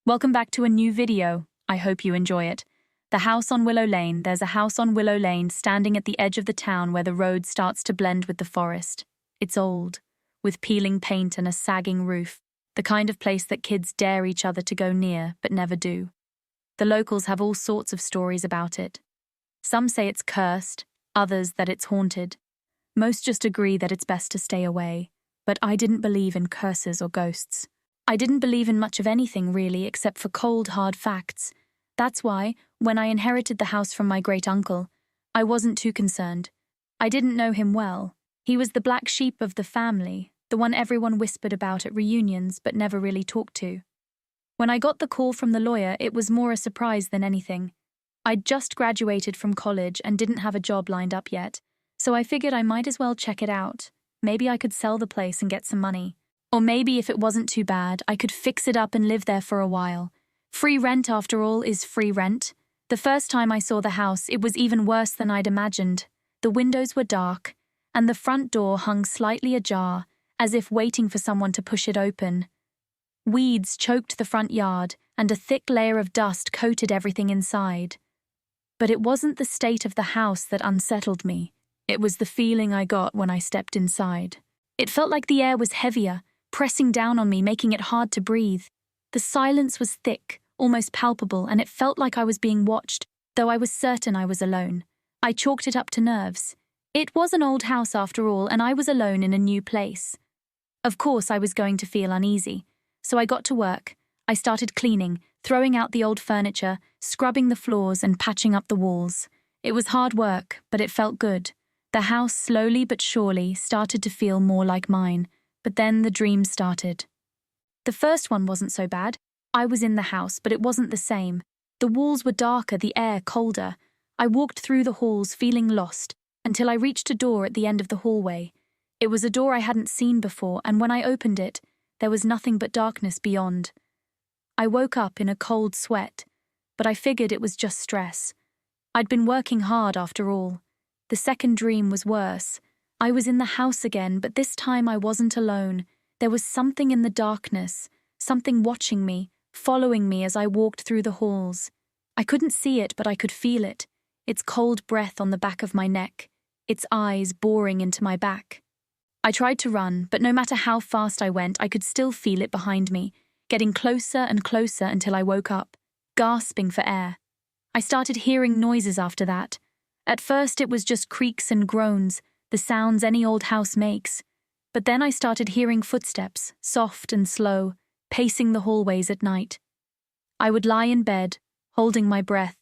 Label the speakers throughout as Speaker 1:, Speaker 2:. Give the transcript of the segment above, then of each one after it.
Speaker 1: Welcome back to a new video. I hope you enjoy it. The house on Willow Lane. There's a house on Willow Lane standing at the edge of the town where the road starts to blend with the forest. It's old, with peeling paint and a sagging roof, the kind of place that kids dare each other to go near but never do. The locals have all sorts of stories about it. Some say it's cursed, others that it's haunted. Most just agree that it's best to stay away, but I didn't believe in curses or ghosts. I didn't believe in much of anything, really, except for cold, hard facts. That's why, when I inherited the house from my great-uncle, I wasn't too concerned. I didn't know him well. He was the black sheep of the family, the one everyone whispered about at reunions but never really talked to. When I got the call from the lawyer, it was more a surprise than anything. I'd just graduated from college and didn't have a job lined up yet, so I figured I might as well check it out. Maybe I could sell the place and get some money. Or maybe if it wasn't too bad, I could fix it up and live there for a while. Free rent, after all, is free rent. The first time I saw the house, it was even worse than I'd imagined. The windows were dark, and the front door hung slightly ajar, as if waiting for someone to push it open. Weeds choked the front yard, and a thick layer of dust coated everything inside. But it wasn't the state of the house that unsettled me. It was the feeling I got when I stepped inside. It felt like the air was heavier, pressing down on me, making it hard to breathe. The silence was thick, almost palpable, and it felt like I was being watched, though I was certain I was alone. I chalked it up to nerves. It was an old house after all, and I was alone in a new place. Of course I was going to feel uneasy, so I got to work. I started cleaning, throwing out the old furniture, scrubbing the floors and patching up the walls. It was hard work, but it felt good. The house slowly but surely started to feel more like mine. But then the dream started. The first one wasn't so bad. I was in the house, but it wasn't the same. The walls were darker, the air colder. I walked through the halls feeling lost, until I reached a door at the end of the hallway. It was a door I hadn't seen before, and when I opened it, there was nothing but darkness beyond. I woke up in a cold sweat, but I figured it was just stress. I'd been working hard after all. The second dream was worse. I was in the house again, but this time I wasn't alone. There was something in the darkness, something watching me, following me as I walked through the halls. I couldn't see it, but I could feel it. Its cold breath on the back of my neck, its eyes boring into my back. I tried to run, but no matter how fast I went, I could still feel it behind me, getting closer and closer until I woke up, gasping for air. I started hearing noises after that. At first it was just creaks and groans, the sounds any old house makes. But then I started hearing footsteps, soft and slow, pacing the hallways at night. I would lie in bed, holding my breath,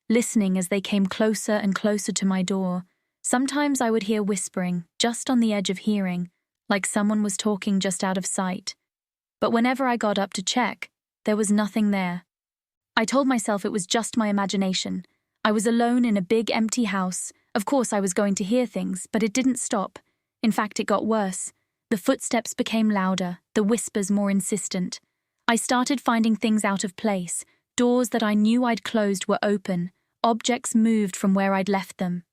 Speaker 1: listening as they came closer and closer to my door. Sometimes I would hear whispering, just on the edge of hearing, like someone was talking just out of sight. But whenever I got up to check, there was nothing there. I told myself it was just my imagination. I was alone in a big empty house. Of course I was going to hear things, but it didn't stop. In fact, it got worse. The footsteps became louder, the whispers more insistent. I started finding things out of place. Doors that I knew I'd closed were open. Objects moved from where I'd left them.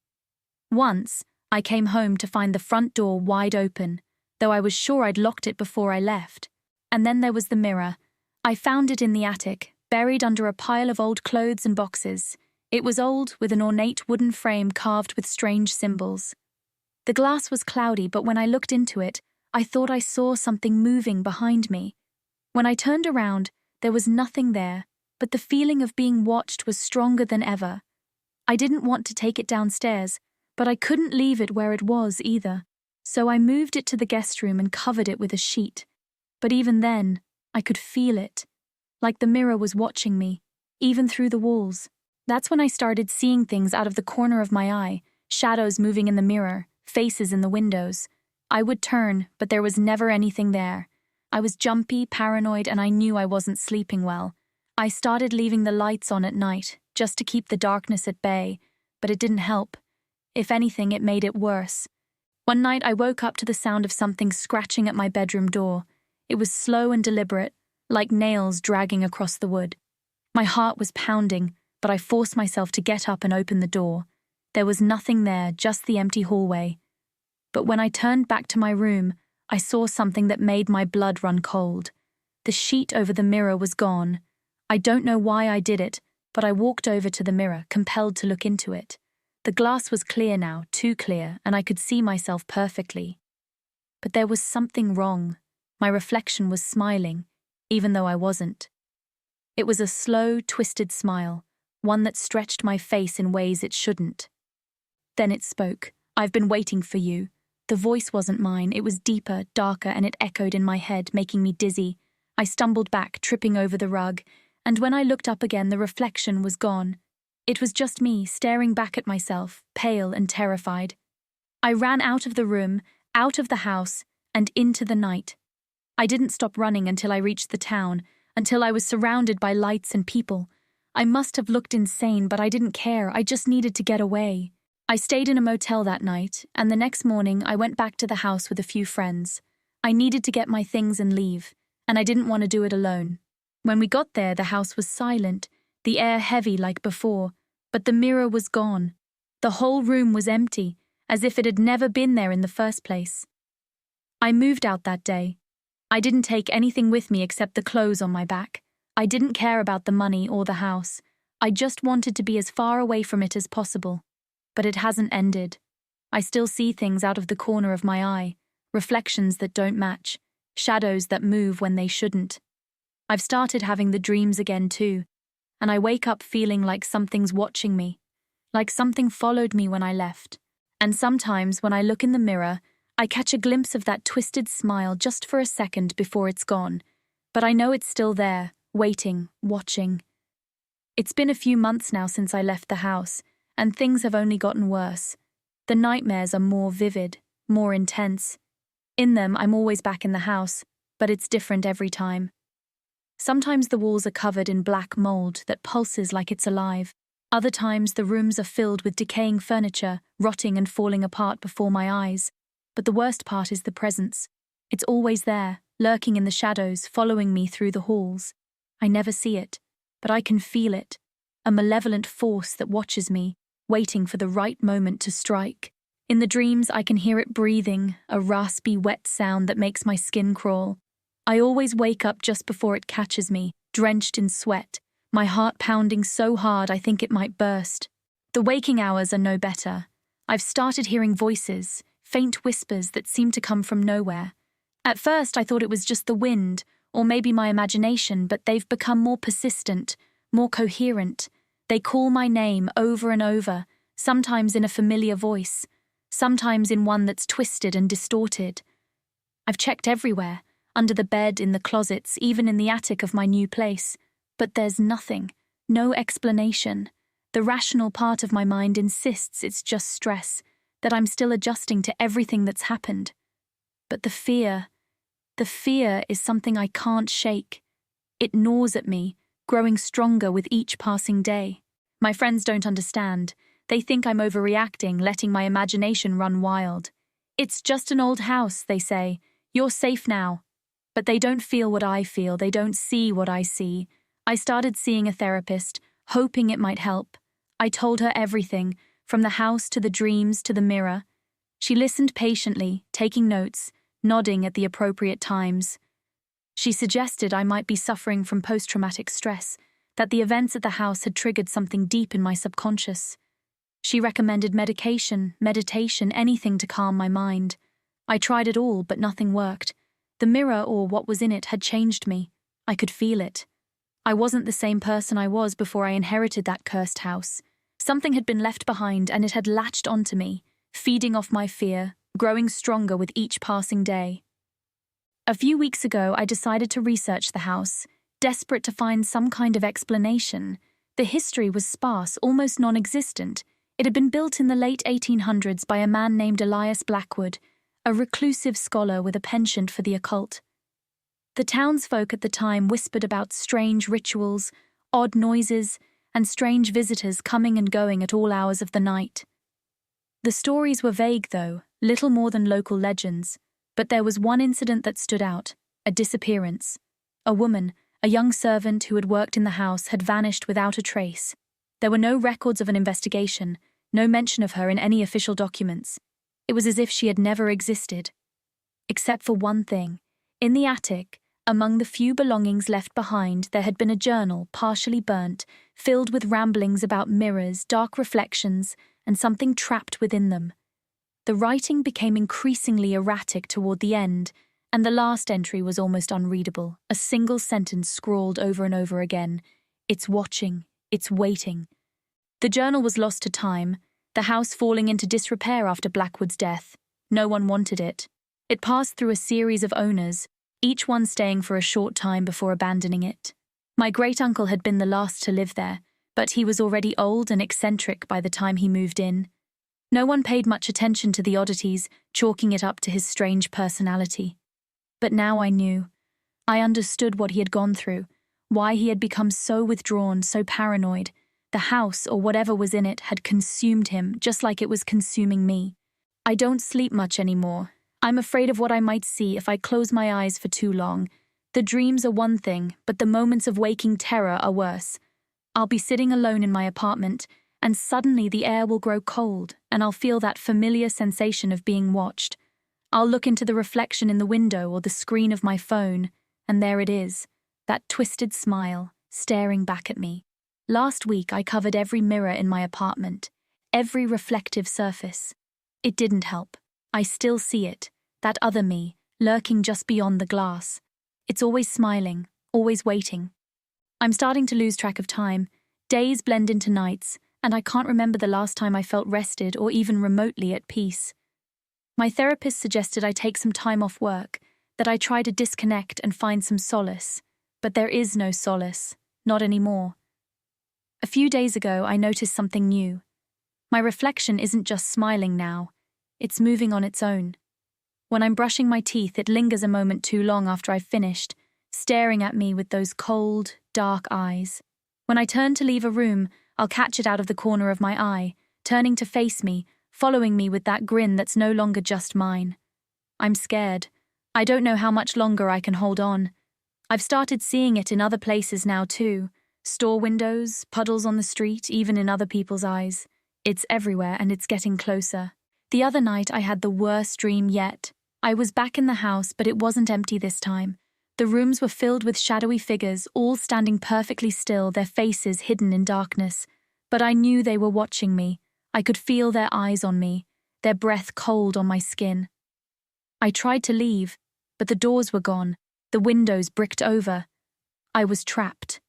Speaker 1: Once, I came home to find the front door wide open, though I was sure I'd locked it before I left. And then there was the mirror. I found it in the attic, buried under a pile of old clothes and boxes. It was old, with an ornate wooden frame carved with strange symbols. The glass was cloudy, but when I looked into it, I thought I saw something moving behind me. When I turned around, there was nothing there, but the feeling of being watched was stronger than ever. I didn't want to take it downstairs, but I couldn't leave it where it was either. So I moved it to the guest room and covered it with a sheet. But even then, I could feel it, like the mirror was watching me, even through the walls. That's when I started seeing things out of the corner of my eye, shadows moving in the mirror, faces in the windows. I would turn, but there was never anything there. I was jumpy, paranoid, and I knew I wasn't sleeping well. I started leaving the lights on at night, just to keep the darkness at bay, but it didn't help. If anything, it made it worse. One night I woke up to the sound of something scratching at my bedroom door. It was slow and deliberate, like nails dragging across the wood. My heart was pounding, but I forced myself to get up and open the door. There was nothing there, just the empty hallway. But when I turned back to my room, I saw something that made my blood run cold. The sheet over the mirror was gone. I don't know why I did it, but I walked over to the mirror, compelled to look into it. The glass was clear now, too clear, and I could see myself perfectly. But there was something wrong. My reflection was smiling, even though I wasn't. It was a slow, twisted smile, one that stretched my face in ways it shouldn't. Then it spoke. "I've been waiting for you." The voice wasn't mine, it was deeper, darker, and it echoed in my head, making me dizzy. I stumbled back, tripping over the rug, and when I looked up again, the reflection was gone. It was just me, staring back at myself, pale and terrified. I ran out of the room, out of the house, and into the night. I didn't stop running until I reached the town, until I was surrounded by lights and people. I must have looked insane, but I didn't care. I just needed to get away. I stayed in a motel that night, and the next morning I went back to the house with a few friends. I needed to get my things and leave, and I didn't want to do it alone. When we got there, the house was silent, the air heavy like before, but the mirror was gone. The whole room was empty, as if it had never been there in the first place. I moved out that day. I didn't take anything with me except the clothes on my back. I didn't care about the money or the house. I just wanted to be as far away from it as possible. But it hasn't ended. I still see things out of the corner of my eye, reflections that don't match, shadows that move when they shouldn't. I've started having the dreams again too, and I wake up feeling like something's watching me, like something followed me when I left. And sometimes when I look in the mirror, I catch a glimpse of that twisted smile just for a second before it's gone, but I know it's still there, waiting, watching. It's been a few months now since I left the house, and things have only gotten worse. The nightmares are more vivid, more intense. In them, I'm always back in the house, but it's different every time. Sometimes the walls are covered in black mold that pulses like it's alive. Other times the rooms are filled with decaying furniture, rotting and falling apart before my eyes. But the worst part is the presence. It's always there, lurking in the shadows, following me through the halls. I never see it, but I can feel it. A malevolent force that watches me, waiting for the right moment to strike. In the dreams, I can hear it breathing, a raspy, wet sound that makes my skin crawl. I always wake up just before it catches me, drenched in sweat, my heart pounding so hard I think it might burst. The waking hours are no better. I've started hearing voices, faint whispers that seem to come from nowhere. At first, I thought it was just the wind, or maybe my imagination, but they've become more persistent, more coherent. They call my name over and over, sometimes in a familiar voice, sometimes in one that's twisted and distorted. I've checked everywhere, under the bed, in the closets, even in the attic of my new place, but there's nothing, no explanation. The rational part of my mind insists it's just stress, that I'm still adjusting to everything that's happened. But the fear is something I can't shake. It gnaws at me, growing stronger with each passing day. My friends don't understand. They think I'm overreacting, letting my imagination run wild. "It's just an old house," they say. "You're safe now." But they don't feel what I feel. They don't see what I see. I started seeing a therapist, hoping it might help. I told her everything, from the house to the dreams to the mirror. She listened patiently, taking notes, nodding at the appropriate times. She suggested I might be suffering from post-traumatic stress, that the events at the house had triggered something deep in my subconscious. She recommended medication, meditation, anything to calm my mind. I tried it all, but nothing worked. The mirror, or what was in it, had changed me. I could feel it. I wasn't the same person I was before I inherited that cursed house. Something had been left behind, and it had latched onto me, feeding off my fear, growing stronger with each passing day. A few weeks ago, I decided to research the house, desperate to find some kind of explanation. The history was sparse, almost non-existent. It had been built in the late 1800s by a man named Elias Blackwood, a reclusive scholar with a penchant for the occult. The townsfolk at the time whispered about strange rituals, odd noises, and strange visitors coming and going at all hours of the night. The stories were vague, though, little more than local legends, but there was one incident that stood out: a disappearance. A woman, a young servant who had worked in the house, had vanished without a trace. There were no records of an investigation, no mention of her in any official documents. It was as if she had never existed. Except for one thing. In the attic, Among the few belongings left behind, there had been a journal, partially burnt, filled with ramblings about mirrors, dark reflections, and something trapped within them. The writing became increasingly erratic toward the end, and the last entry was almost unreadable, a single sentence scrawled over and over again. "It's watching, it's waiting." The journal was lost to time, the house falling into disrepair after Blackwood's death. No one wanted it. It passed through a series of owners, each one staying for a short time before abandoning it. My great-uncle had been the last to live there, but he was already old and eccentric by the time he moved in. No one paid much attention to the oddities, chalking it up to his strange personality. But now I knew. I understood what he had gone through, why he had become so withdrawn, so paranoid. The house, or whatever was in it, had consumed him, just like it was consuming me. I don't sleep much anymore. I'm afraid of what I might see if I close my eyes for too long. The dreams are one thing, but the moments of waking terror are worse. I'll be sitting alone in my apartment, and suddenly the air will grow cold, and I'll feel that familiar sensation of being watched. I'll look into the reflection in the window or the screen of my phone, and there it is, that twisted smile, staring back at me. Last week I covered every mirror in my apartment, every reflective surface. It didn't help. I still see it, that other me, lurking just beyond the glass. It's always smiling, always waiting. I'm starting to lose track of time. Days blend into nights, and I can't remember the last time I felt rested or even remotely at peace. My therapist suggested I take some time off work, that I try to disconnect and find some solace. But there is no solace, not anymore. A few days ago, I noticed something new. My reflection isn't just smiling now, it's moving on its own. When I'm brushing my teeth, it lingers a moment too long after I've finished, staring at me with those cold, dark eyes. When I turn to leave a room, I'll catch it out of the corner of my eye, turning to face me, following me with that grin that's no longer just mine. I'm scared. I don't know how much longer I can hold on. I've started seeing it in other places now too. Store windows, puddles on the street, even in other people's eyes. It's everywhere and it's getting closer. The other night I had the worst dream yet. I was back in the house, but it wasn't empty this time. The rooms were filled with shadowy figures, all standing perfectly still, their faces hidden in darkness. But I knew they were watching me. I could feel their eyes on me, their breath cold on my skin. I tried to leave, but the doors were gone, the windows bricked over. I was trapped.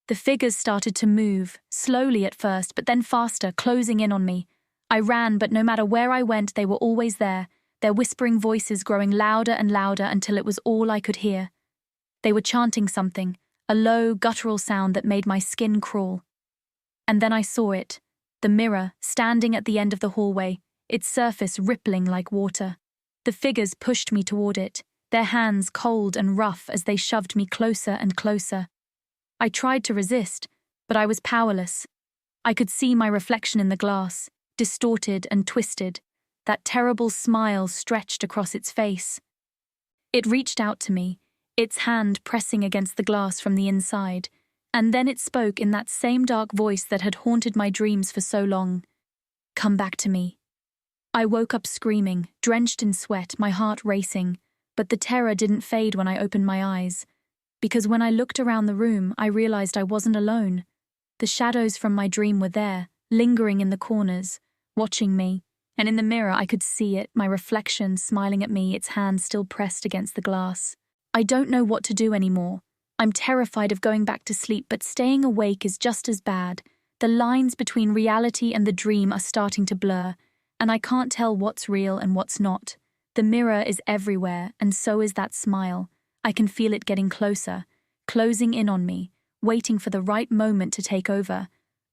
Speaker 1: The figures started to move, slowly at first, but then faster, closing in on me. I ran, but no matter where I went, they were always there, their whispering voices growing louder and louder until it was all I could hear. They were chanting something, a low, guttural sound that made my skin crawl. And then I saw it, the mirror, standing at the end of the hallway, its surface rippling like water. The figures pushed me toward it, their hands cold and rough as they shoved me closer and closer. I tried to resist, but I was powerless. I could see my reflection in the glass, distorted and twisted, that terrible smile stretched across its face. It reached out to me, its hand pressing against the glass from the inside, and then it spoke in that same dark voice that had haunted my dreams for so long. "Come back to me." I woke up screaming, drenched in sweat, my heart racing, but the terror didn't fade when I opened my eyes. Because when I looked around the room, I realized I wasn't alone. The shadows from my dream were there, lingering in the corners, watching me, and in the mirror I could see it, my reflection smiling at me, its hand still pressed against the glass. I don't know what to do anymore. I'm terrified of going back to sleep, but staying awake is just as bad. The lines between reality and the dream are starting to blur, and I can't tell what's real and what's not. The mirror is everywhere, and so is that smile. I can feel it getting closer, closing in on me, waiting for the right moment to take over.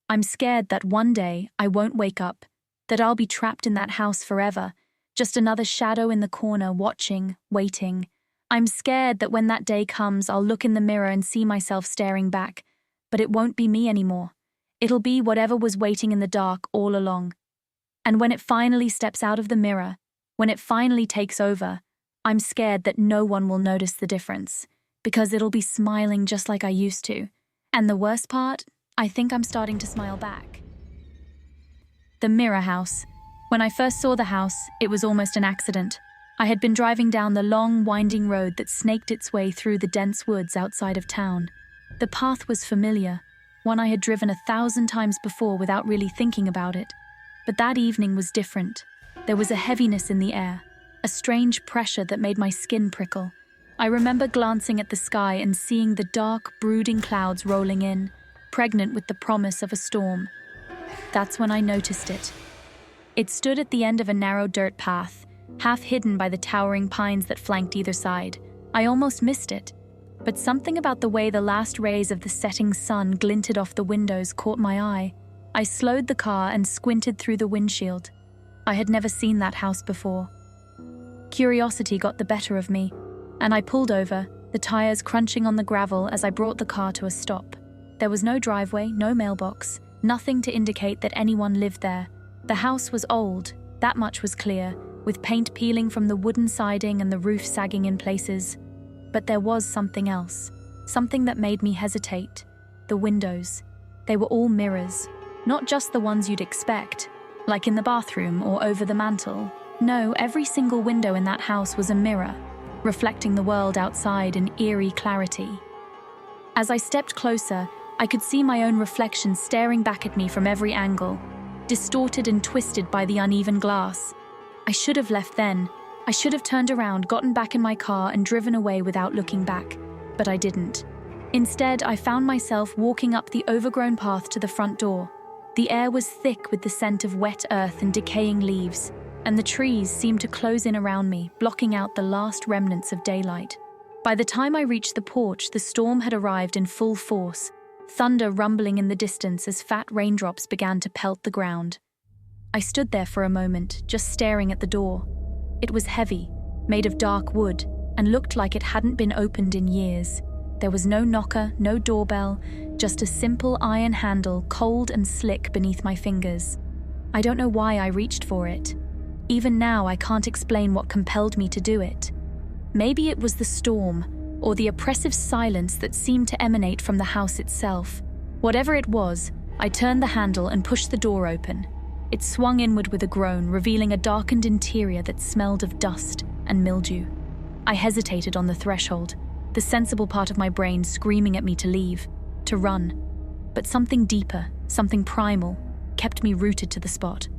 Speaker 1: I'm scared that one day I won't wake up, that I'll be trapped in that house forever, just another shadow in the corner watching, waiting. I'm scared that when that day comes, I'll look in the mirror and see myself staring back, but it won't be me anymore. It'll be whatever was waiting in the dark all along. And when it finally steps out of the mirror, when it finally takes over, I'm scared that no one will notice the difference, because it'll be smiling just like I used to. And the worst part, I think I'm starting to smile back. The mirror house. When I first saw the house, it was almost an accident. I had been driving down the long, winding road that snaked its way through the dense woods outside of town. The path was familiar, one I had driven 1,000 times before without really thinking about it. But that evening was different. There was a heaviness in the air, a strange pressure that made my skin prickle. I remember glancing at the sky and seeing the dark, brooding clouds rolling in, pregnant with the promise of a storm. That's when I noticed it. It stood at the end of a narrow dirt path, half hidden by the towering pines that flanked either side. I almost missed it, but something about the way the last rays of the setting sun glinted off the windows caught my eye. I slowed the car and squinted through the windshield. I had never seen that house before. Curiosity got the better of me, and I pulled over, the tires crunching on the gravel as I brought the car to a stop. There was no driveway, no mailbox, nothing to indicate that anyone lived there. The house was old, that much was clear, with paint peeling from the wooden siding and the roof sagging in places. But there was something else, something that made me hesitate. The windows. They were all mirrors, not just the ones you'd expect, like in the bathroom or over the mantel. No, every single window in that house was a mirror, reflecting the world outside in eerie clarity. As I stepped closer, I could see my own reflection staring back at me from every angle, distorted and twisted by the uneven glass. I should have left then. I should have turned around, gotten back in my car, and driven away without looking back. But I didn't. Instead, I found myself walking up the overgrown path to the front door. The air was thick with the scent of wet earth and decaying leaves, and the trees seemed to close in around me, blocking out the last remnants of daylight. By the time I reached the porch, the storm had arrived in full force, thunder rumbling in the distance as fat raindrops began to pelt the ground. I stood there for a moment, just staring at the door. It was heavy, made of dark wood, and looked like it hadn't been opened in years. There was no knocker, no doorbell, just a simple iron handle, cold and slick beneath my fingers. I don't know why I reached for it. Even now, I can't explain what compelled me to do it. Maybe it was the storm, or the oppressive silence that seemed to emanate from the house itself. Whatever it was, I turned the handle and pushed the door open. It swung inward with a groan, revealing a darkened interior that smelled of dust and mildew. I hesitated on the threshold, the sensible part of my brain screaming at me to leave, to run. But something deeper, something primal, kept me rooted to the spot.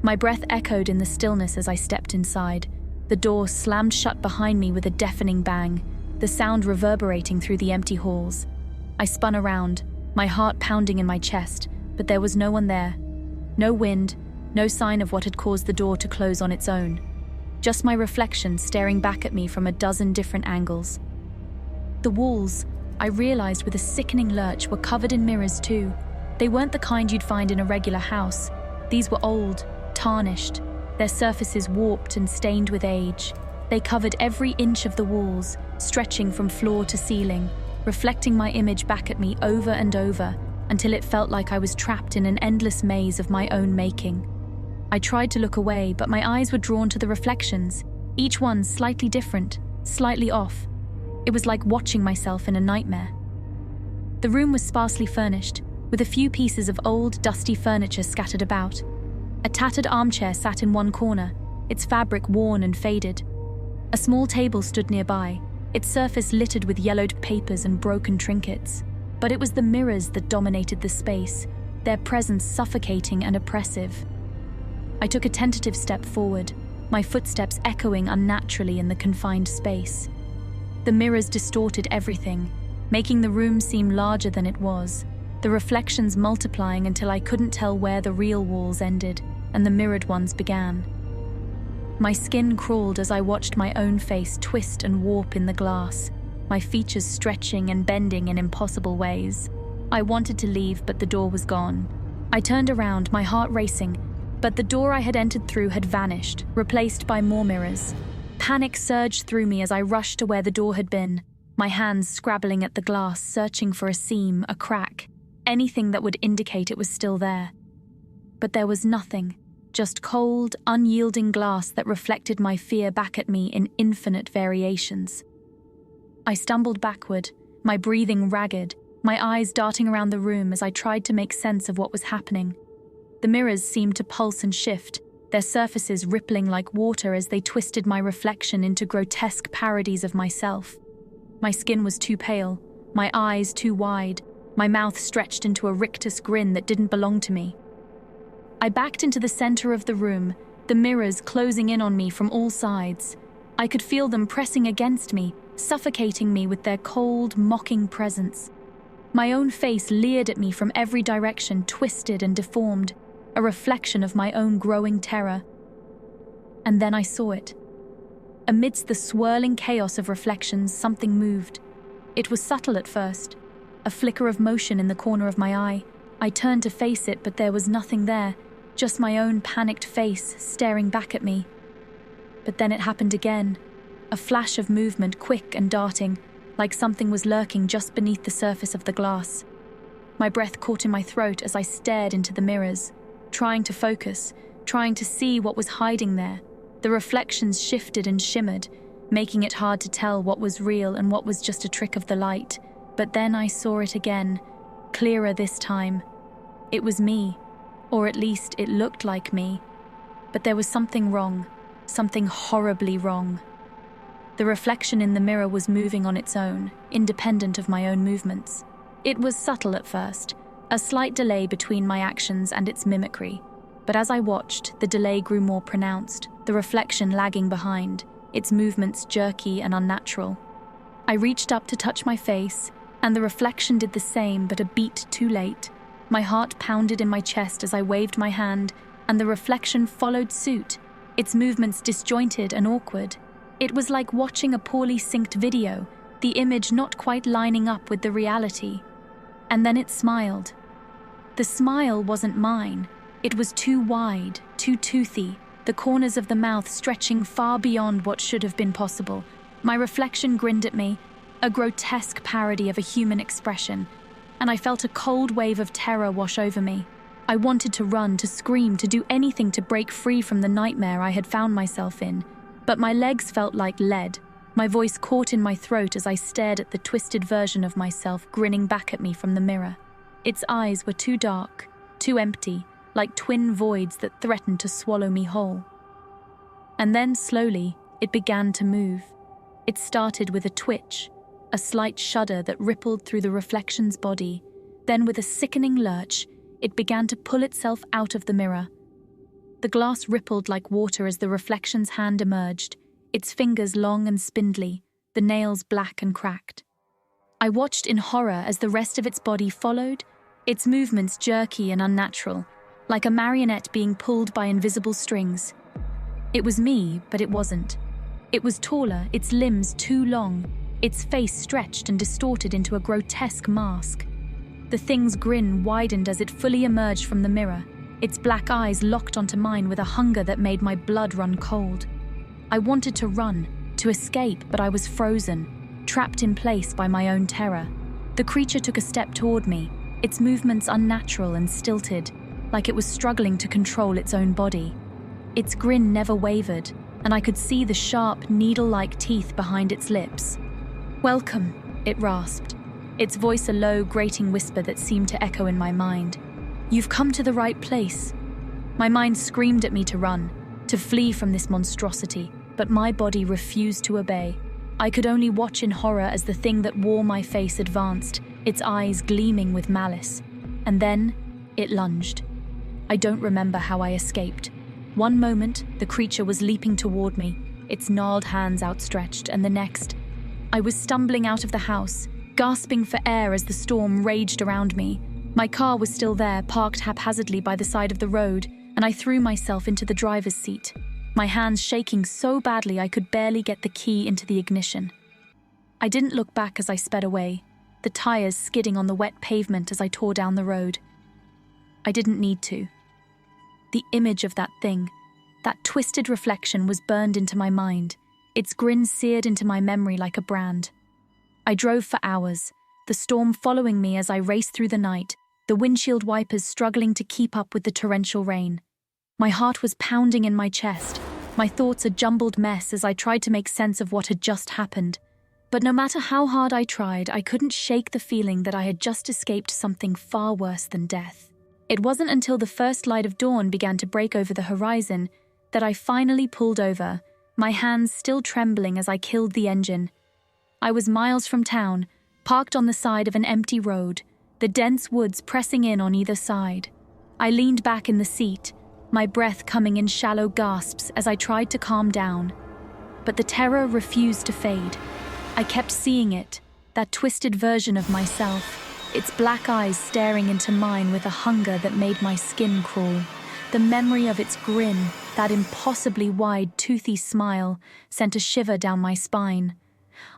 Speaker 1: My breath echoed in the stillness as I stepped inside. The door slammed shut behind me with a deafening bang, the sound reverberating through the empty halls. I spun around, my heart pounding in my chest, but there was no one there. No wind, no sign of what had caused the door to close on its own. Just my reflection staring back at me from a dozen different angles. The walls, I realized with a sickening lurch, were covered in mirrors too. They weren't the kind you'd find in a regular house. These were old, tarnished, their surfaces warped and stained with age. They covered every inch of the walls, stretching from floor to ceiling, reflecting my image back at me over and over, until it felt like I was trapped in an endless maze of my own making. I tried to look away, but my eyes were drawn to the reflections, each one slightly different, slightly off. It was like watching myself in a nightmare. The room was sparsely furnished, with a few pieces of old, dusty furniture scattered about. A tattered armchair sat in one corner, its fabric worn and faded. A small table stood nearby, its surface littered with yellowed papers and broken trinkets. But it was the mirrors that dominated the space, their presence suffocating and oppressive. I took a tentative step forward, my footsteps echoing unnaturally in the confined space. The mirrors distorted everything, making the room seem larger than it was, the reflections multiplying until I couldn't tell where the real walls ended and the mirrored ones began. My skin crawled as I watched my own face twist and warp in the glass, my features stretching and bending in impossible ways. I wanted to leave, but the door was gone. I turned around, my heart racing, but the door I had entered through had vanished, replaced by more mirrors. Panic surged through me as I rushed to where the door had been, my hands scrabbling at the glass, searching for a seam, a crack, anything that would indicate it was still there. But there was nothing, just cold, unyielding glass that reflected my fear back at me in infinite variations. I stumbled backward, my breathing ragged, my eyes darting around the room as I tried to make sense of what was happening. The mirrors seemed to pulse and shift, their surfaces rippling like water as they twisted my reflection into grotesque parodies of myself. My skin was too pale, my eyes too wide, my mouth stretched into a rictus grin that didn't belong to me. I backed into the center of the room, the mirrors closing in on me from all sides. I could feel them pressing against me, suffocating me with their cold, mocking presence. My own face leered at me from every direction, twisted and deformed, a reflection of my own growing terror. And then I saw it. Amidst the swirling chaos of reflections, something moved. It was subtle at first, a flicker of motion in the corner of my eye. I turned to face it, but there was nothing there, just my own panicked face staring back at me. But then it happened again, a flash of movement, quick and darting, like something was lurking just beneath the surface of the glass. My breath caught in my throat as I stared into the mirrors, trying to focus, trying to see what was hiding there. The reflections shifted and shimmered, making it hard to tell what was real and what was just a trick of the light. But then I saw it again, clearer this time. It was me, or at least it looked like me. But there was something wrong, something horribly wrong. The reflection in the mirror was moving on its own, independent of my own movements. It was subtle at first, a slight delay between my actions and its mimicry. But as I watched, the delay grew more pronounced, the reflection lagging behind, its movements jerky and unnatural. I reached up to touch my face, and the reflection did the same, but a beat too late. My heart pounded in my chest as I waved my hand, and the reflection followed suit, its movements disjointed and awkward. It was like watching a poorly synced video, the image not quite lining up with the reality. And then it smiled. The smile wasn't mine. It was too wide, too toothy, the corners of the mouth stretching far beyond what should have been possible. My reflection grinned at me, a grotesque parody of a human expression, and I felt a cold wave of terror wash over me. I wanted to run, to scream, to do anything to break free from the nightmare I had found myself in. But my legs felt like lead. My voice caught in my throat as I stared at the twisted version of myself grinning back at me from the mirror. Its eyes were too dark, too empty, like twin voids that threatened to swallow me whole. And then, slowly, it began to move. It started with a twitch, a slight shudder that rippled through the reflection's body. Then, with a sickening lurch, it began to pull itself out of the mirror. The glass rippled like water as the reflection's hand emerged, its fingers long and spindly, the nails black and cracked. I watched in horror as the rest of its body followed, its movements jerky and unnatural, like a marionette being pulled by invisible strings. It was me, but it wasn't. It was taller, its limbs too long, its face stretched and distorted into a grotesque mask. The thing's grin widened as it fully emerged from the mirror, its black eyes locked onto mine with a hunger that made my blood run cold. I wanted to run, to escape, but I was frozen, trapped in place by my own terror. The creature took a step toward me, its movements unnatural and stilted, like it was struggling to control its own body. Its grin never wavered, and I could see the sharp, needle-like teeth behind its lips. "Welcome," it rasped, its voice a low, grating whisper that seemed to echo in my mind. "You've come to the right place." My mind screamed at me to run, to flee from this monstrosity, but my body refused to obey. I could only watch in horror as the thing that wore my face advanced, its eyes gleaming with malice. And then, it lunged. I don't remember how I escaped. One moment, the creature was leaping toward me, its gnarled hands outstretched, and the next, I was stumbling out of the house, gasping for air as the storm raged around me. My car was still there, parked haphazardly by the side of the road, and I threw myself into the driver's seat, my hands shaking so badly I could barely get the key into the ignition. I didn't look back as I sped away, the tires skidding on the wet pavement as I tore down the road. I didn't need to. The image of that thing, that twisted reflection, was burned into my mind, its grin seared into my memory like a brand. I drove for hours, the storm following me as I raced through the night, the windshield wipers struggling to keep up with the torrential rain. My heart was pounding in my chest, my thoughts a jumbled mess as I tried to make sense of what had just happened. But no matter how hard I tried, I couldn't shake the feeling that I had just escaped something far worse than death. It wasn't until the first light of dawn began to break over the horizon that I finally pulled over, my hands still trembling as I killed the engine. I was miles from town, parked on the side of an empty road, the dense woods pressing in on either side. I leaned back in the seat, my breath coming in shallow gasps as I tried to calm down. But the terror refused to fade. I kept seeing it, that twisted version of myself, its black eyes staring into mine with a hunger that made my skin crawl. The memory of its grin, that impossibly wide, toothy smile, sent a shiver down my spine.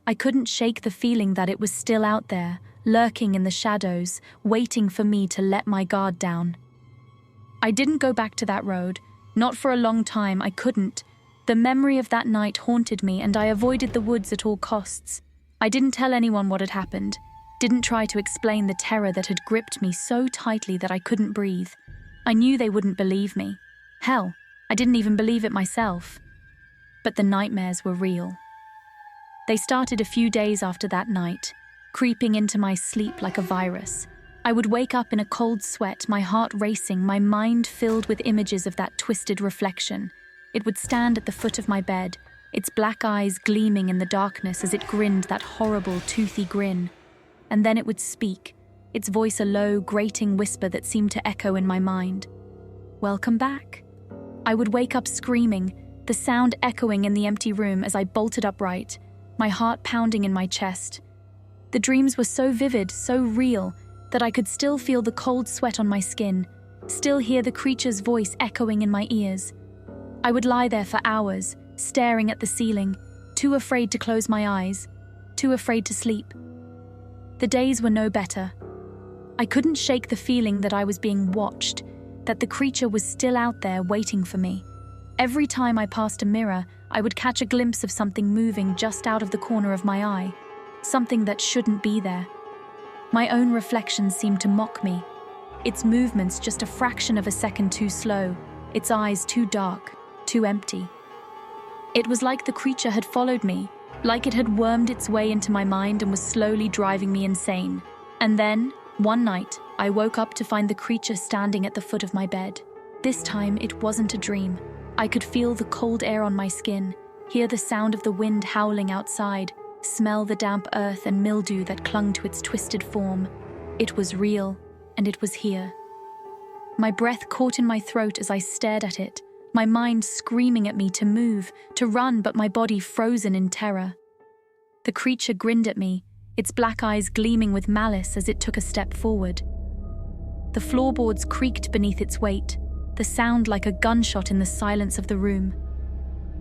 Speaker 1: I couldn't shake the feeling that it was still out there, lurking in the shadows, waiting for me to let my guard down. I didn't go back to that road. Not for a long time, I couldn't. The memory of that night haunted me, and I avoided the woods at all costs. I didn't tell anyone what had happened, didn't try to explain the terror that had gripped me so tightly that I couldn't breathe. I knew they wouldn't believe me. Hell, I didn't even believe it myself. But the nightmares were real. They started a few days after that night, creeping into my sleep like a virus. I would wake up in a cold sweat, my heart racing, my mind filled with images of that twisted reflection. It would stand at the foot of my bed, its black eyes gleaming in the darkness as it grinned that horrible, toothy grin. And then it would speak, its voice a low, grating whisper that seemed to echo in my mind. "Welcome back." I would wake up screaming, the sound echoing in the empty room as I bolted upright, my heart pounding in my chest. The dreams were so vivid, so real, that I could still feel the cold sweat on my skin, still hear the creature's voice echoing in my ears. I would lie there for hours, staring at the ceiling, too afraid to close my eyes, too afraid to sleep. The days were no better. I couldn't shake the feeling that I was being watched, that the creature was still out there waiting for me. Every time I passed a mirror, I would catch a glimpse of something moving just out of the corner of my eye, something that shouldn't be there. My own reflection seemed to mock me, its movements just a fraction of a second too slow, its eyes too dark, too empty. It was like the creature had followed me, like it had wormed its way into my mind and was slowly driving me insane. And then, one night, I woke up to find the creature standing at the foot of my bed. This time, it wasn't a dream. I could feel the cold air on my skin, hear the sound of the wind howling outside, smell the damp earth and mildew that clung to its twisted form. It was real, and it was here. My breath caught in my throat as I stared at it, my mind screaming at me to move, to run, but my body frozen in terror. The creature grinned at me, its black eyes gleaming with malice as it took a step forward. The floorboards creaked beneath its weight, the sound like a gunshot in the silence of the room.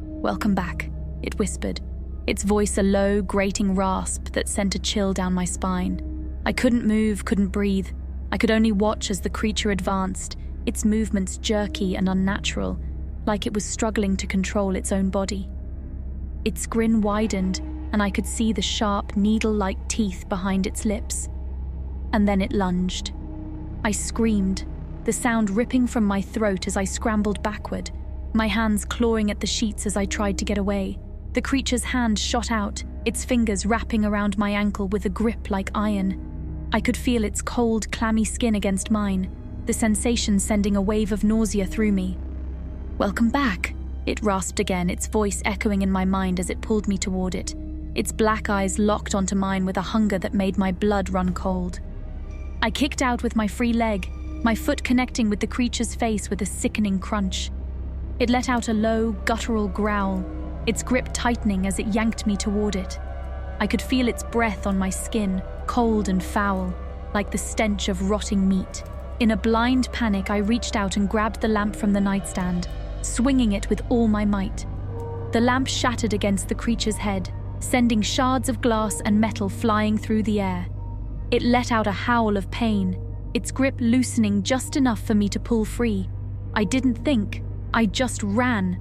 Speaker 1: "Welcome back," it whispered, its voice a low, grating rasp that sent a chill down my spine. I couldn't move, couldn't breathe. I could only watch as the creature advanced, its movements jerky and unnatural, like it was struggling to control its own body. Its grin widened, and I could see the sharp, needle-like teeth behind its lips. And then it lunged. I screamed, the sound ripping from my throat as I scrambled backward, my hands clawing at the sheets as I tried to get away. The creature's hand shot out, its fingers wrapping around my ankle with a grip like iron. I could feel its cold, clammy skin against mine, the sensation sending a wave of nausea through me. "Welcome back," it rasped again, its voice echoing in my mind as it pulled me toward it. Its black eyes locked onto mine with a hunger that made my blood run cold. I kicked out with my free leg, my foot connecting with the creature's face with a sickening crunch. It let out a low, guttural growl, its grip tightening as it yanked me toward it. I could feel its breath on my skin, cold and foul, like the stench of rotting meat. In a blind panic, I reached out and grabbed the lamp from the nightstand, swinging it with all my might. The lamp shattered against the creature's head, sending shards of glass and metal flying through the air. It let out a howl of pain, its grip loosening just enough for me to pull free. I didn't think, I just ran.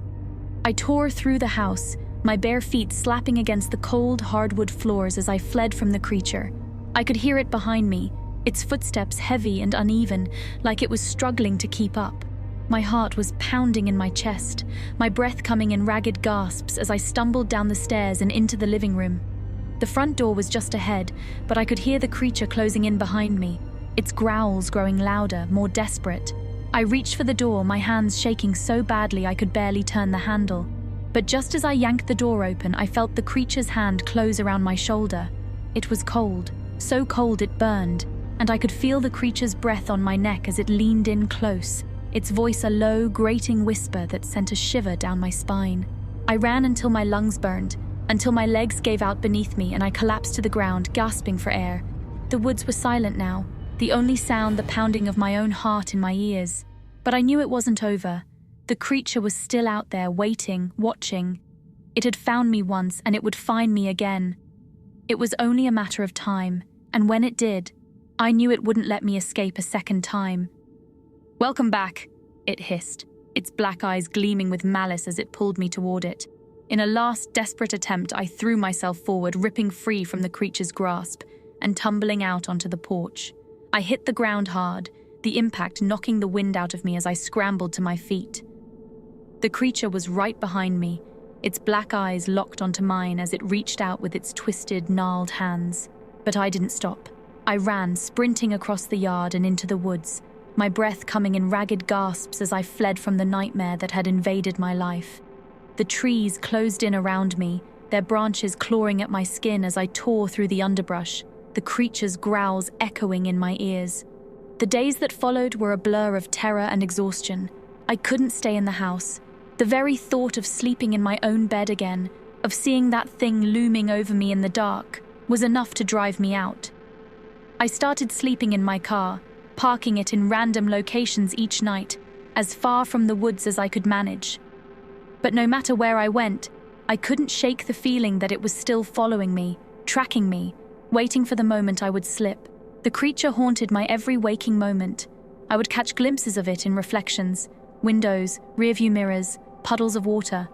Speaker 1: I tore through the house, my bare feet slapping against the cold, hardwood floors as I fled from the creature. I could hear it behind me, its footsteps heavy and uneven, like it was struggling to keep up. My heart was pounding in my chest, my breath coming in ragged gasps as I stumbled down the stairs and into the living room. The front door was just ahead, but I could hear the creature closing in behind me, its growls growing louder, more desperate. I reached for the door, my hands shaking so badly I could barely turn the handle. But just as I yanked the door open, I felt the creature's hand close around my shoulder. It was cold, so cold it burned, and I could feel the creature's breath on my neck as it leaned in close, its voice a low, grating whisper that sent a shiver down my spine. I ran until my lungs burned, until my legs gave out beneath me and I collapsed to the ground, gasping for air. The woods were silent now, the only sound the pounding of my own heart in my ears. But I knew it wasn't over. The creature was still out there, waiting, watching. It had found me once, and it would find me again. It was only a matter of time, and when it did, I knew it wouldn't let me escape a second time. "Welcome back," it hissed, its black eyes gleaming with malice as it pulled me toward it. In a last desperate attempt, I threw myself forward, ripping free from the creature's grasp and tumbling out onto the porch. I hit the ground hard, the impact knocking the wind out of me as I scrambled to my feet. The creature was right behind me, its black eyes locked onto mine as it reached out with its twisted, gnarled hands. But I didn't stop. I ran, sprinting across the yard and into the woods, my breath coming in ragged gasps as I fled from the nightmare that had invaded my life. The trees closed in around me, their branches clawing at my skin as I tore through the underbrush, the creature's growls echoing in my ears. The days that followed were a blur of terror and exhaustion. I couldn't stay in the house. The very thought of sleeping in my own bed again, of seeing that thing looming over me in the dark, was enough to drive me out. I started sleeping in my car, parking it in random locations each night, as far from the woods as I could manage. But no matter where I went, I couldn't shake the feeling that it was still following me, tracking me, waiting for the moment I would slip. The creature haunted my every waking moment. I would catch glimpses of it in reflections, windows, rearview mirrors, puddles of water,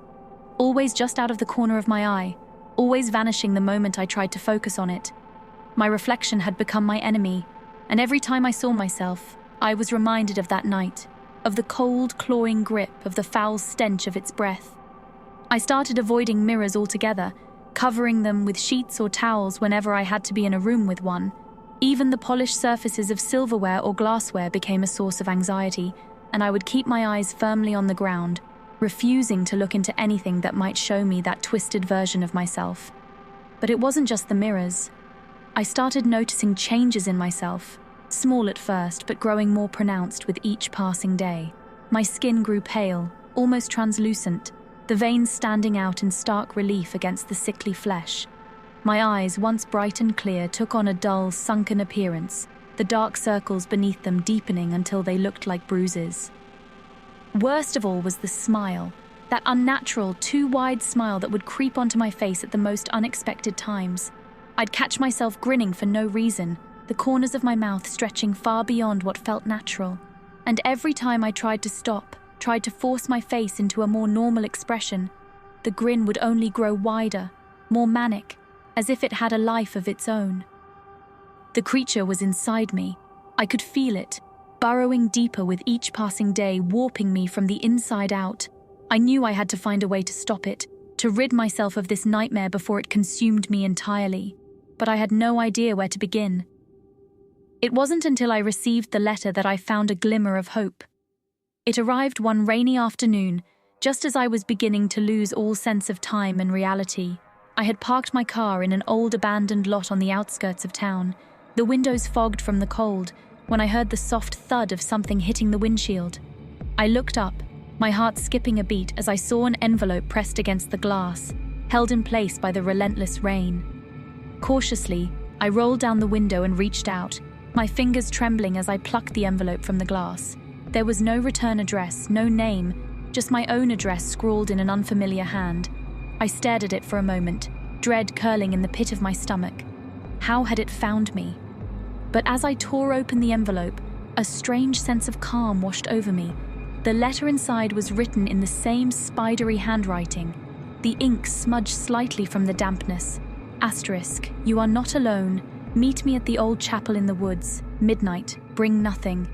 Speaker 1: always just out of the corner of my eye, always vanishing the moment I tried to focus on it. My reflection had become my enemy, and every time I saw myself, I was reminded of that night, of the cold, clawing grip, of the foul stench of its breath. I started avoiding mirrors altogether, covering them with sheets or towels whenever I had to be in a room with one. Even the polished surfaces of silverware or glassware became a source of anxiety, and I would keep my eyes firmly on the ground, refusing to look into anything that might show me that twisted version of myself. But it wasn't just the mirrors. I started noticing changes in myself, small at first but growing more pronounced with each passing day. My skin grew pale, almost translucent, the veins standing out in stark relief against the sickly flesh. My eyes, once bright and clear, took on a dull, sunken appearance, the dark circles beneath them deepening until they looked like bruises. Worst of all was the smile, that unnatural, too wide smile that would creep onto my face at the most unexpected times. I'd catch myself grinning for no reason, the corners of my mouth stretching far beyond what felt natural. And every time I tried to stop, tried to force my face into a more normal expression, the grin would only grow wider, more manic, as if it had a life of its own. The creature was inside me. I could feel it, burrowing deeper with each passing day, warping me from the inside out. I knew I had to find a way to stop it, to rid myself of this nightmare before it consumed me entirely. But I had no idea where to begin. It wasn't until I received the letter that I found a glimmer of hope. It arrived one rainy afternoon, just as I was beginning to lose all sense of time and reality. I had parked my car in an old abandoned lot on the outskirts of town, the windows fogged from the cold, when I heard the soft thud of something hitting the windshield. I looked up, my heart skipping a beat as I saw an envelope pressed against the glass, held in place by the relentless rain. Cautiously, I rolled down the window and reached out, my fingers trembling as I plucked the envelope from the glass. There was no return address, no name, just my own address scrawled in an unfamiliar hand. I stared at it for a moment, dread curling in the pit of my stomach. How had it found me? But as I tore open the envelope, a strange sense of calm washed over me. The letter inside was written in the same spidery handwriting. The ink smudged slightly from the dampness. Asterisk, you are not alone. Meet me at the old chapel in the woods. Midnight, bring nothing.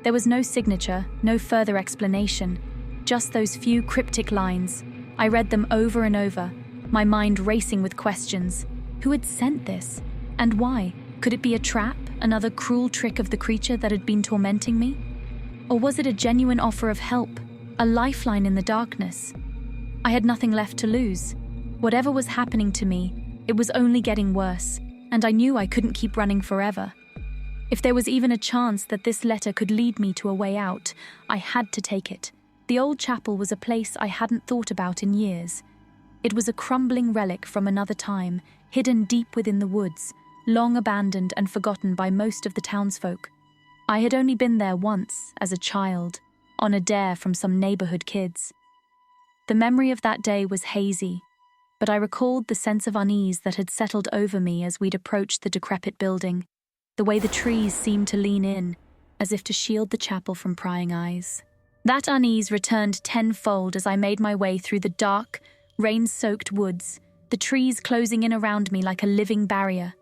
Speaker 1: There was no signature, no further explanation, just those few cryptic lines. I read them over and over, my mind racing with questions. Who had sent this? And why? Could it be a trap, another cruel trick of the creature that had been tormenting me? Or was it a genuine offer of help, a lifeline in the darkness? I had nothing left to lose. Whatever was happening to me, it was only getting worse, and I knew I couldn't keep running forever. If there was even a chance that this letter could lead me to a way out, I had to take it. The old chapel was a place I hadn't thought about in years. It was a crumbling relic from another time, hidden deep within the woods, long abandoned and forgotten by most of the townsfolk. I had only been there once, as a child, on a dare from some neighborhood kids. The memory of that day was hazy, but I recalled the sense of unease that had settled over me as we'd approached the decrepit building, the way the trees seemed to lean in, as if to shield the chapel from prying eyes. That unease returned tenfold as I made my way through the dark, rain-soaked woods, the trees closing in around me like a living barrier.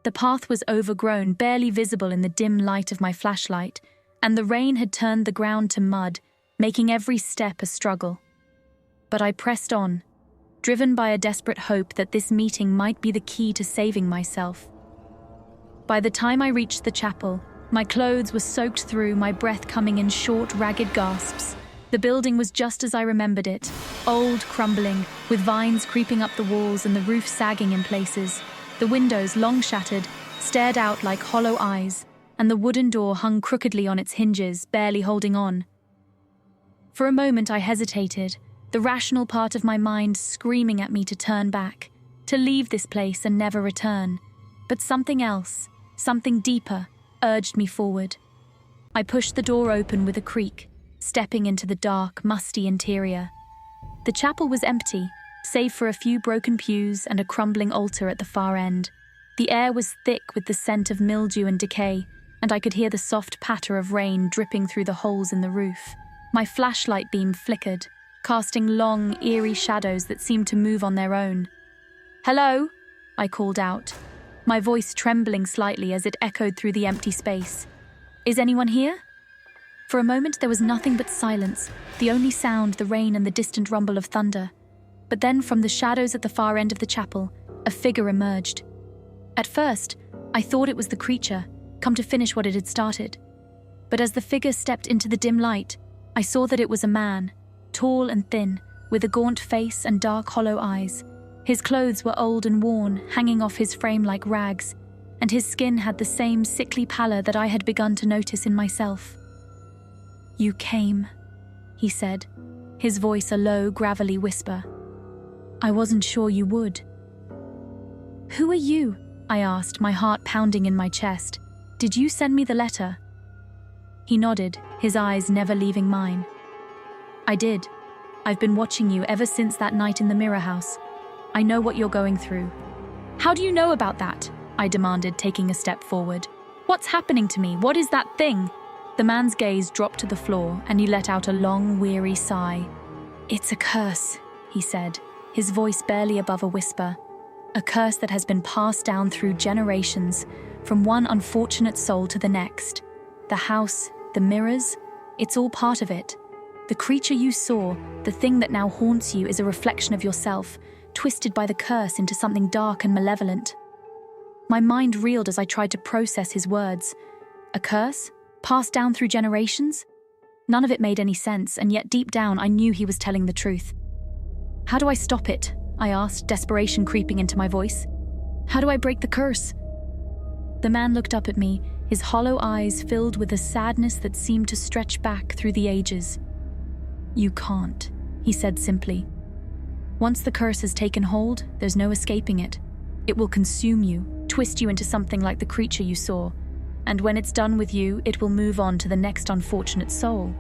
Speaker 1: The path was overgrown, barely visible in the dim light of my flashlight, and the rain had turned the ground to mud, making every step a struggle. But I pressed on, driven by a desperate hope that this meeting might be the key to saving myself. By the time I reached the chapel, my clothes were soaked through, my breath coming in short, ragged gasps. The building was just as I remembered it, old, crumbling, with vines creeping up the walls and the roof sagging in places. The windows, long shattered, stared out like hollow eyes, and the wooden door hung crookedly on its hinges, barely holding on. For a moment I hesitated, the rational part of my mind screaming at me to turn back, to leave this place and never return. But something else, something deeper, urged me forward. I pushed the door open with a creak, stepping into the dark, musty interior. The chapel was empty, save for a few broken pews and a crumbling altar at the far end. The air was thick with the scent of mildew and decay, and I could hear the soft patter of rain dripping through the holes in the roof. My flashlight beam flickered, casting long, eerie shadows that seemed to move on their own. "Hello?" I called out, my voice trembling slightly as it echoed through the empty space. "Is anyone here?" For a moment there was nothing but silence, the only sound the rain and the distant rumble of thunder. But then from the shadows at the far end of the chapel, a figure emerged. At first, I thought it was the creature, come to finish what it had started. But as the figure stepped into the dim light, I saw that it was a man, tall and thin, with a gaunt face and dark hollow eyes. His clothes were old and worn, hanging off his frame like rags, and his skin had the same sickly pallor that I had begun to notice in myself. "You came," he said, his voice a low, gravelly whisper. "I wasn't sure you would." "Who are you?" I asked, my heart pounding in my chest. "Did you send me the letter?" He nodded, his eyes never leaving mine. "I did. I've been watching you ever since that night in the mirror house. I know what you're going through." "How do you know about that?" I demanded, taking a step forward. "What's happening to me? What is that thing?" The man's gaze dropped to the floor, and he let out a long, weary sigh. "It's a curse," he said, his voice barely above a whisper. "A curse that has been passed down through generations, from one unfortunate soul to the next. The house, the mirrors, it's all part of it. The creature you saw, the thing that now haunts you, is a reflection of yourself, twisted by the curse into something dark and malevolent." My mind reeled as I tried to process his words. A curse? Passed down through generations? None of it made any sense, and yet deep down I knew he was telling the truth. "How do I stop it?" I asked, desperation creeping into my voice. "How do I break the curse?" The man looked up at me, his hollow eyes filled with a sadness that seemed to stretch back through the ages. "You can't," he said simply. "Once the curse has taken hold, there's no escaping it. It will consume you, twist you into something like the creature you saw, and when it's done with you, it will move on to the next unfortunate soul."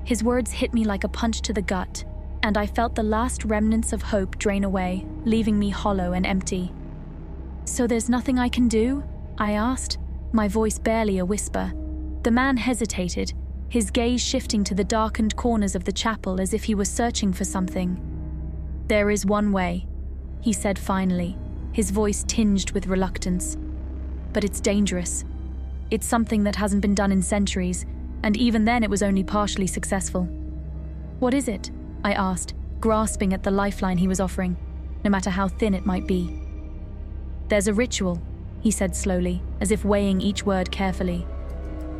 Speaker 1: His words hit me like a punch to the gut, and I felt the last remnants of hope drain away, leaving me hollow and empty. "So there's nothing I can do?" I asked, my voice barely a whisper. The man hesitated, his gaze shifting to the darkened corners of the chapel as if he was searching for something. "There is one way," he said finally, his voice tinged with reluctance. "But it's dangerous. It's something that hasn't been done in centuries, and even then it was only partially successful." "What is it?" I asked, grasping at the lifeline he was offering, no matter how thin it might be. "There's a ritual," he said slowly, as if weighing each word carefully.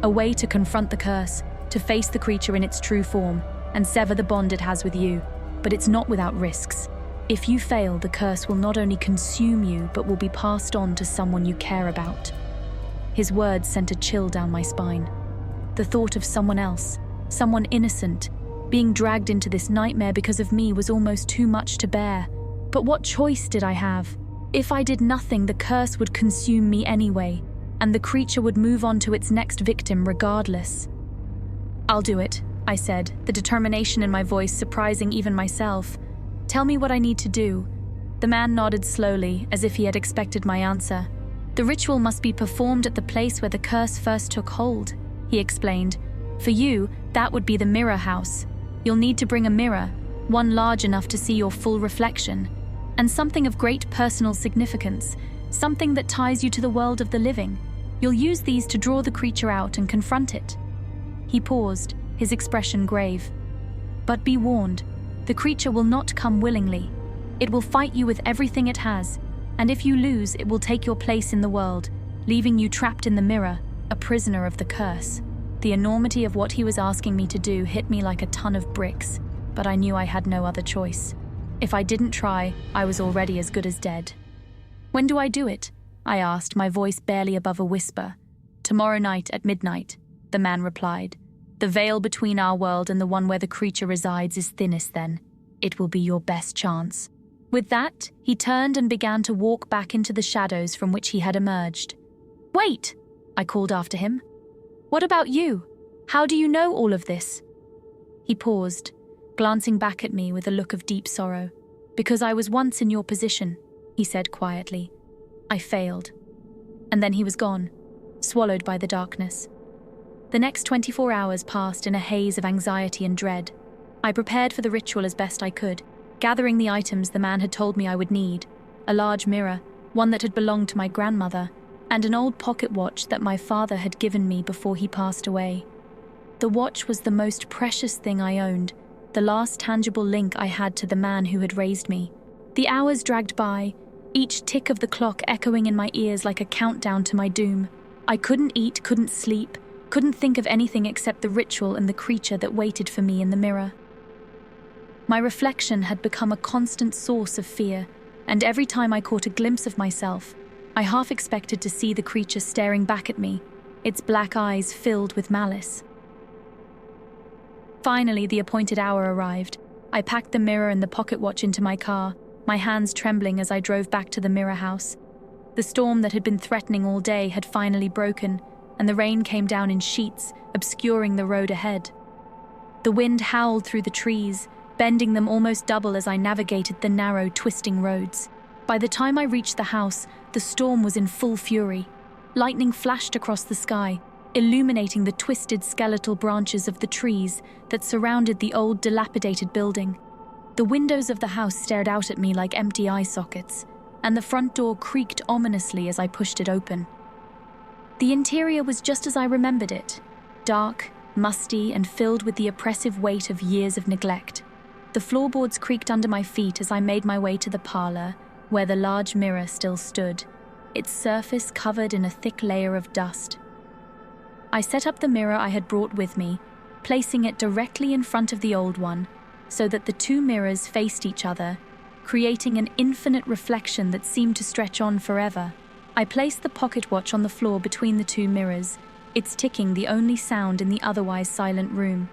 Speaker 1: "A way to confront the curse, to face the creature in its true form and sever the bond it has with you. But it's not without risks. If you fail, the curse will not only consume you, but will be passed on to someone you care about. His words sent a chill down my spine. The thought of someone else, someone innocent, being dragged into this nightmare because of me was almost too much to bear. But what choice did I have? If I did nothing, the curse would consume me anyway, and the creature would move on to its next victim regardless. "I'll do it," I said, the determination in my voice surprising even myself. "Tell me what I need to do." The man nodded slowly, as if he had expected my answer. "The ritual must be performed at the place where the curse first took hold," he explained. "For you, that would be the mirror house. You'll need to bring a mirror, one large enough to see your full reflection, and something of great personal significance, something that ties you to the world of the living. You'll use these to draw the creature out and confront it." He paused, his expression grave. "But be warned, the creature will not come willingly. It will fight you with everything it has, and if you lose, it will take your place in the world, leaving you trapped in the mirror, a prisoner of the curse." The enormity of what he was asking me to do hit me like a ton of bricks, but I knew I had no other choice. If I didn't try, I was already as good as dead. "When do I do it?" I asked, my voice barely above a whisper. "Tomorrow night at midnight," the man replied. "The veil between our world and the one where the creature resides is thinnest then. It will be your best chance." With that, he turned and began to walk back into the shadows from which he had emerged. "Wait!" I called after him. "What about you? How do you know all of this?" He paused, glancing back at me with a look of deep sorrow. "Because I was once in your position," he said quietly. "I failed." And then he was gone, swallowed by the darkness. The next 24 hours passed in a haze of anxiety and dread. I prepared for the ritual as best I could, gathering the items the man had told me I would need: a large mirror, one that had belonged to my grandmother, and an old pocket watch that my father had given me before he passed away. The watch was the most precious thing I owned, the last tangible link I had to the man who had raised me. The hours dragged by, each tick of the clock echoing in my ears like a countdown to my doom. I couldn't eat, couldn't sleep, couldn't think of anything except the ritual and the creature that waited for me in the mirror. My reflection had become a constant source of fear, and every time I caught a glimpse of myself, I half expected to see the creature staring back at me, its black eyes filled with malice. Finally, the appointed hour arrived. I packed the mirror and the pocket watch into my car, my hands trembling as I drove back to the mirror house. The storm that had been threatening all day had finally broken, and the rain came down in sheets, obscuring the road ahead. The wind howled through the trees, bending them almost double as I navigated the narrow, twisting roads. By the time I reached the house, the storm was in full fury. Lightning flashed across the sky, illuminating the twisted skeletal branches of the trees that surrounded the old, dilapidated building. The windows of the house stared out at me like empty eye sockets, and the front door creaked ominously as I pushed it open. The interior was just as I remembered it, dark, musty, and filled with the oppressive weight of years of neglect. The floorboards creaked under my feet as I made my way to the parlor, where the large mirror still stood, its surface covered in a thick layer of dust. I set up the mirror I had brought with me, placing it directly in front of the old one, so that the two mirrors faced each other, creating an infinite reflection that seemed to stretch on forever. I placed the pocket watch on the floor between the two mirrors, its ticking the only sound in the otherwise silent room.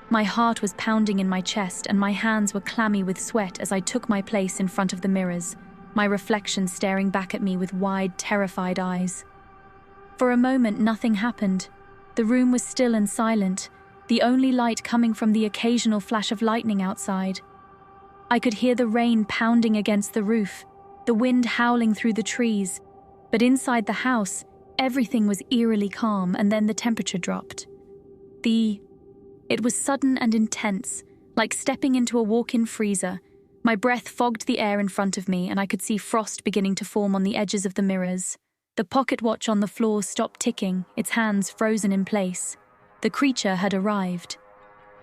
Speaker 1: My heart was pounding in my chest and my hands were clammy with sweat as I took my place in front of the mirrors, my reflection staring back at me with wide, terrified eyes. For a moment, nothing happened. The room was still and silent, the only light coming from the occasional flash of lightning outside. I could hear the rain pounding against the roof, the wind howling through the trees, but inside the house, everything was eerily calm, and then the temperature dropped. It was sudden and intense, like stepping into a walk-in freezer. My breath fogged the air in front of me, and I could see frost beginning to form on the edges of the mirrors. The pocket watch on the floor stopped ticking, its hands frozen in place. The creature had arrived.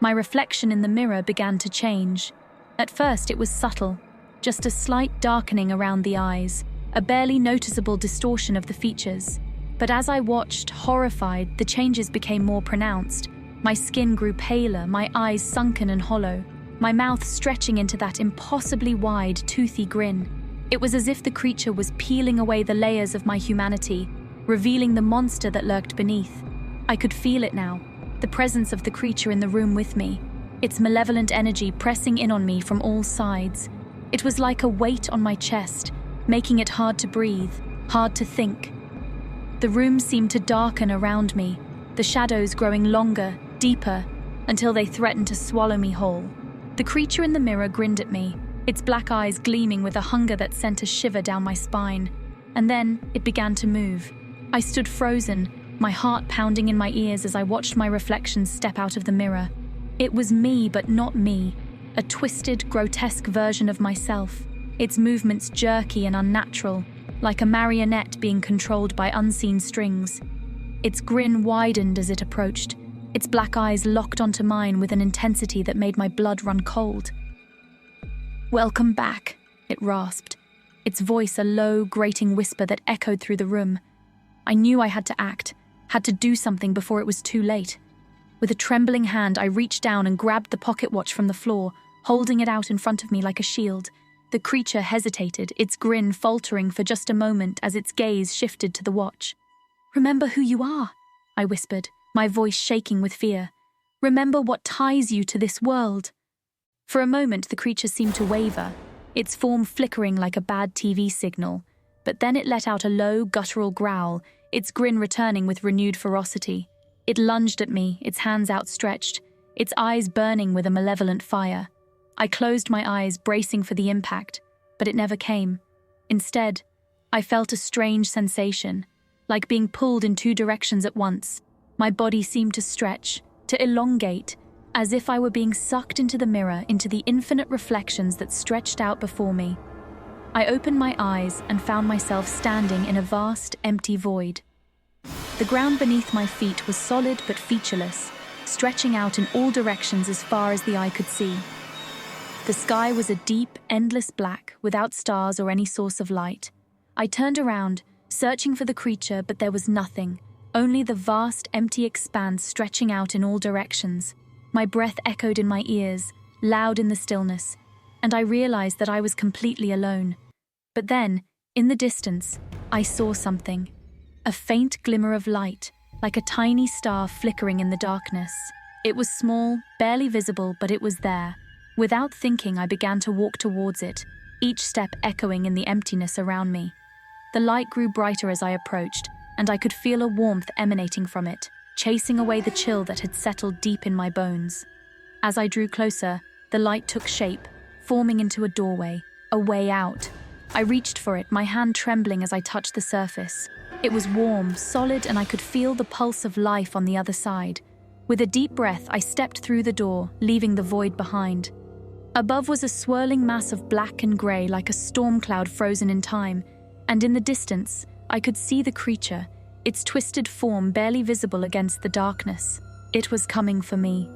Speaker 1: My reflection in the mirror began to change. At first, it was subtle, just a slight darkening around the eyes, a barely noticeable distortion of the features. But as I watched, horrified, the changes became more pronounced. My skin grew paler, my eyes sunken and hollow, my mouth stretching into that impossibly wide, toothy grin. It was as if the creature was peeling away the layers of my humanity, revealing the monster that lurked beneath. I could feel it now, the presence of the creature in the room with me, its malevolent energy pressing in on me from all sides. It was like a weight on my chest, making it hard to breathe, hard to think. The room seemed to darken around me, the shadows growing longer, deeper, until they threatened to swallow me whole. The creature in the mirror grinned at me, its black eyes gleaming with a hunger that sent a shiver down my spine. And then it began to move. I stood frozen, my heart pounding in my ears as I watched my reflection step out of the mirror. It was me, but not me, a twisted, grotesque version of myself, its movements jerky and unnatural, like a marionette being controlled by unseen strings. Its grin widened as it approached, its black eyes locked onto mine with an intensity that made my blood run cold. "Welcome back," it rasped, its voice a low, grating whisper that echoed through the room. I knew I had to act, had to do something before it was too late. With a trembling hand, I reached down and grabbed the pocket watch from the floor, holding it out in front of me like a shield. The creature hesitated, its grin faltering for just a moment as its gaze shifted to the watch. "Remember who you are," I whispered, my voice shaking with fear. "Remember what ties you to this world." For a moment, the creature seemed to waver, its form flickering like a bad TV signal, but then it let out a low, guttural growl, its grin returning with renewed ferocity. It lunged at me, its hands outstretched, its eyes burning with a malevolent fire. I closed my eyes, bracing for the impact, but it never came. Instead, I felt a strange sensation, like being pulled in two directions at once. My body seemed to stretch, to elongate, as if I were being sucked into the mirror, into the infinite reflections that stretched out before me. I opened my eyes and found myself standing in a vast, empty void. The ground beneath my feet was solid but featureless, stretching out in all directions as far as the eye could see. The sky was a deep, endless black, without stars or any source of light. I turned around, searching for the creature, but there was nothing, only the vast, empty expanse stretching out in all directions. My breath echoed in my ears, loud in the stillness, and I realized that I was completely alone. But then, in the distance, I saw something. A faint glimmer of light, like a tiny star flickering in the darkness. It was small, barely visible, but it was there. Without thinking, I began to walk towards it, each step echoing in the emptiness around me. The light grew brighter as I approached, and I could feel a warmth emanating from it, chasing away the chill that had settled deep in my bones. As I drew closer, the light took shape, forming into a doorway, a way out. I reached for it, my hand trembling as I touched the surface. It was warm, solid, and I could feel the pulse of life on the other side. With a deep breath, I stepped through the door, leaving the void behind. Above was a swirling mass of black and grey, like a storm cloud frozen in time, and in the distance, I could see the creature, its twisted form barely visible against the darkness. It was coming for me.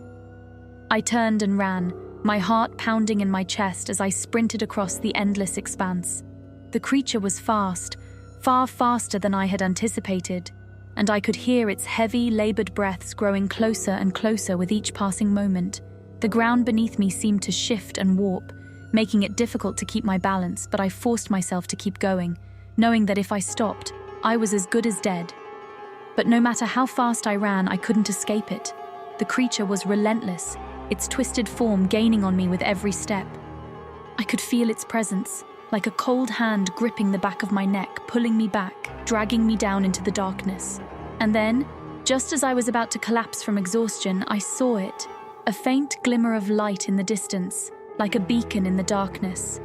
Speaker 1: I turned and ran, my heart pounding in my chest as I sprinted across the endless expanse. The creature was fast, far faster than I had anticipated, and I could hear its heavy, labored breaths growing closer and closer with each passing moment. The ground beneath me seemed to shift and warp, making it difficult to keep my balance, but I forced myself to keep going, knowing that if I stopped, I was as good as dead. But no matter how fast I ran, I couldn't escape it. The creature was relentless, its twisted form gaining on me with every step. I could feel its presence, like a cold hand gripping the back of my neck, pulling me back, dragging me down into the darkness. And then, just as I was about to collapse from exhaustion, I saw it, a faint glimmer of light in the distance, like a beacon in the darkness.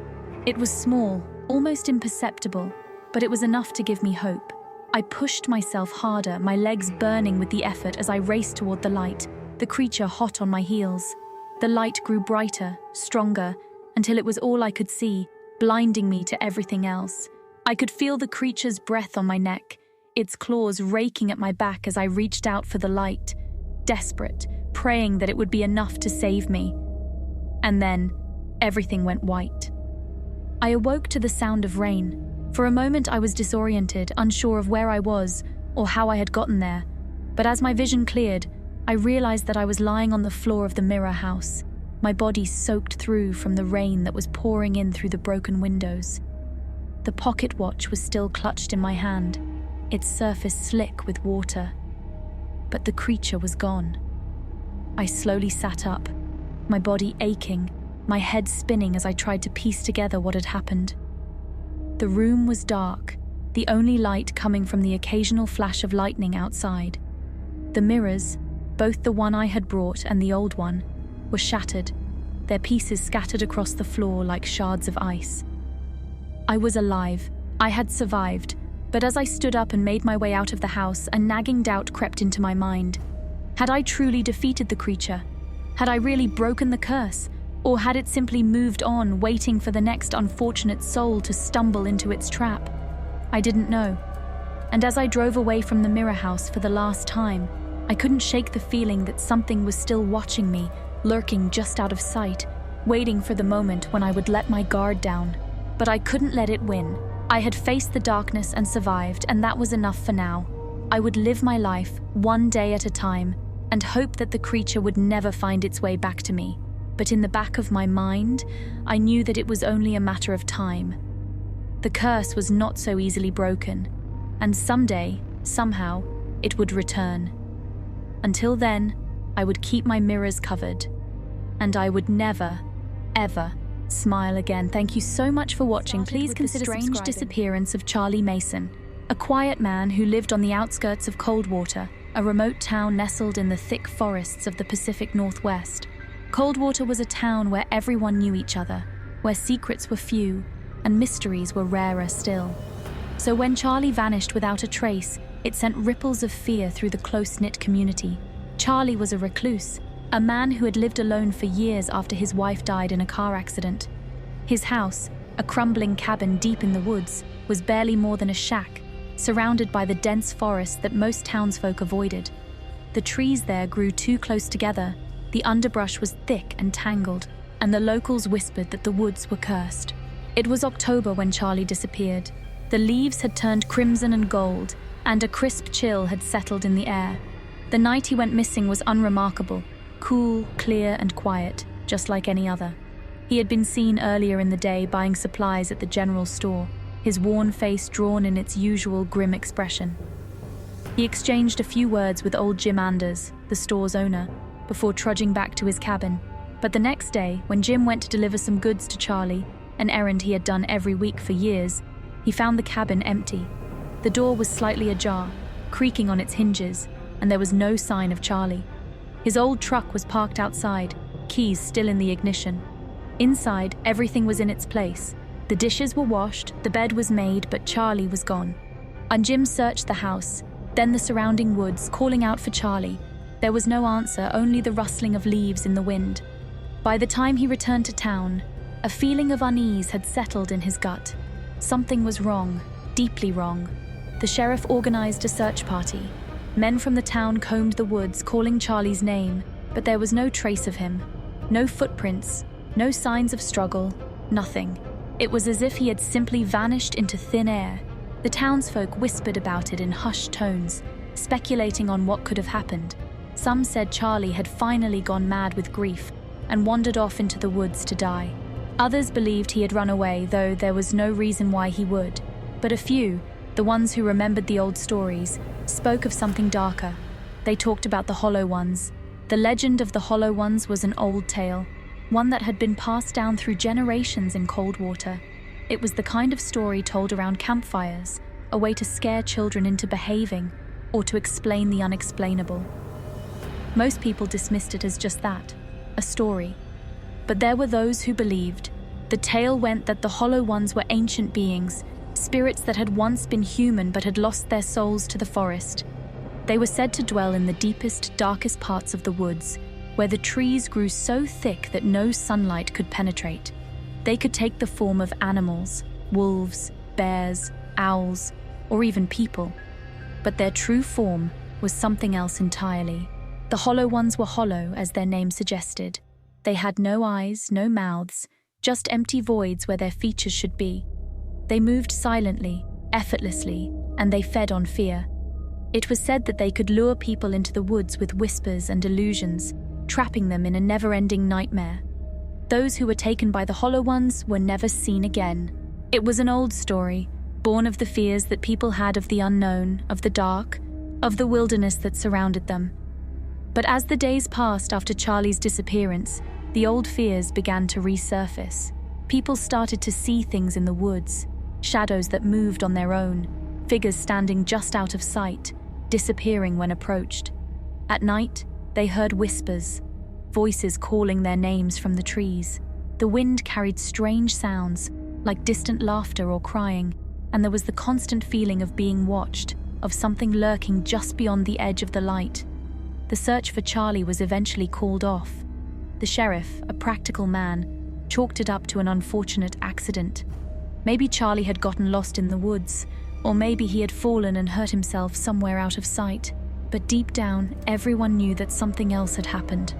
Speaker 1: It was small, almost imperceptible, but it was enough to give me hope. I pushed myself harder, my legs burning with the effort as I raced toward the light, the creature hot on my heels. The light grew brighter, stronger, until it was all I could see, blinding me to everything else. I could feel the creature's breath on my neck, its claws raking at my back as I reached out for the light, desperate, praying that it would be enough to save me. And then, everything went white. I awoke to the sound of rain. For a moment I was disoriented, unsure of where I was or how I had gotten there. But as my vision cleared, I realized that I was lying on the floor of the mirror house, my body soaked through from the rain that was pouring in through the broken windows. The pocket watch was still clutched in my hand, its surface slick with water. But the creature was gone. I slowly sat up, my body aching, my head spinning as I tried to piece together what had happened. The room was dark, the only light coming from the occasional flash of lightning outside. The mirrors, both the one I had brought and the old one, were shattered, their pieces scattered across the floor like shards of ice. I was alive, I had survived, but as I stood up and made my way out of the house, a nagging doubt crept into my mind. Had I truly defeated the creature? Had I really broken the curse? Or had it simply moved on, waiting for the next unfortunate soul to stumble into its trap? I didn't know. And as I drove away from the mirror house for the last time, I couldn't shake the feeling that something was still watching me, lurking just out of sight, waiting for the moment when I would let my guard down. But I couldn't let it win. I had faced the darkness and survived, and that was enough for now. I would live my life, one day at a time, and hope that the creature would never find its way back to me. But in the back of my mind, I knew that it was only a matter of time. The curse was not so easily broken, and someday, somehow, it would return. Until then, I would keep my mirrors covered, and I would never, ever smile again. Thank you so much for watching. Please consider the strange disappearance of Charlie Mason, a quiet man who lived on the outskirts of Coldwater, a remote town nestled in the thick forests of the Pacific Northwest. Coldwater was a town where everyone knew each other, where secrets were few and mysteries were rarer still. So when Charlie vanished without a trace, it sent ripples of fear through the close-knit community. Charlie was a recluse, a man who had lived alone for years after his wife died in a car accident. His house, a crumbling cabin deep in the woods, was barely more than a shack, surrounded by the dense forest that most townsfolk avoided. The trees there grew too close together, the underbrush was thick and tangled, and the locals whispered that the woods were cursed. It was October when Charlie disappeared. The leaves had turned crimson and gold, and a crisp chill had settled in the air. The night he went missing was unremarkable, cool, clear, and quiet, just like any other. He had been seen earlier in the day buying supplies at the general store, his worn face drawn in its usual grim expression. He exchanged a few words with old Jim Anders, the store's owner, before trudging back to his cabin. But the next day, when Jim went to deliver some goods to Charlie, an errand he had done every week for years, he found the cabin empty. The door was slightly ajar, creaking on its hinges, and there was no sign of Charlie. His old truck was parked outside, keys still in the ignition. Inside, everything was in its place. The dishes were washed, the bed was made, but Charlie was gone. And Jim searched the house, then the surrounding woods, calling out for Charlie. There was no answer, only the rustling of leaves in the wind. By the time he returned to town, a feeling of unease had settled in his gut. Something was wrong, deeply wrong. The sheriff organized a search party. Men from the town combed the woods, calling Charlie's name, but there was no trace of him. No footprints, no signs of struggle, nothing. It was as if he had simply vanished into thin air. The townsfolk whispered about it in hushed tones, speculating on what could have happened. Some said Charlie had finally gone mad with grief and wandered off into the woods to die. Others believed he had run away, though there was no reason why he would. But a few, the ones who remembered the old stories, spoke of something darker. They talked about the Hollow Ones. The legend of the Hollow Ones was an old tale, one that had been passed down through generations in Coldwater. It was the kind of story told around campfires, a way to scare children into behaving or to explain the unexplainable. Most people dismissed it as just that, a story. But there were those who believed. The tale went that the Hollow Ones were ancient beings, spirits that had once been human but had lost their souls to the forest. They were said to dwell in the deepest, darkest parts of the woods, where the trees grew so thick that no sunlight could penetrate. They could take the form of animals, wolves, bears, owls, or even people. But their true form was something else entirely. The Hollow Ones were hollow, as their name suggested. They had no eyes, no mouths, just empty voids where their features should be. They moved silently, effortlessly, and they fed on fear. It was said that they could lure people into the woods with whispers and illusions, trapping them in a never-ending nightmare. Those who were taken by the Hollow Ones were never seen again. It was an old story, born of the fears that people had of the unknown, of the dark, of the wilderness that surrounded them. But as the days passed after Charlie's disappearance, the old fears began to resurface. People started to see things in the woods, shadows that moved on their own, figures standing just out of sight, disappearing when approached. At night, they heard whispers, voices calling their names from the trees. The wind carried strange sounds, like distant laughter or crying, and there was the constant feeling of being watched, of something lurking just beyond the edge of the light. The search for Charlie was eventually called off. The sheriff, a practical man, chalked it up to an unfortunate accident. Maybe Charlie had gotten lost in the woods, or maybe he had fallen and hurt himself somewhere out of sight. But deep down, everyone knew that something else had happened.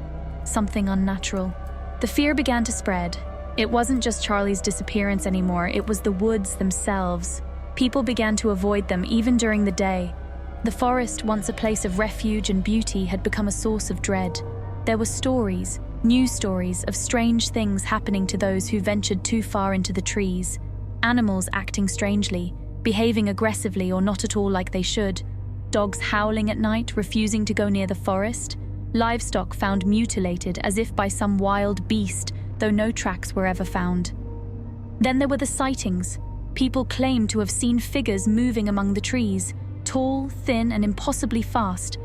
Speaker 1: Something unnatural. The fear began to spread. It wasn't just Charlie's disappearance anymore, it was the woods themselves. People began to avoid them even during the day. The forest, once a place of refuge and beauty, had become a source of dread. There were stories, news stories, of strange things happening to those who ventured too far into the trees. Animals acting strangely, behaving aggressively or not at all like they should. Dogs howling at night, refusing to go near the forest. Livestock found mutilated as if by some wild beast, though no tracks were ever found. Then there were the sightings. People claimed to have seen figures moving among the trees, tall, thin, and impossibly fast.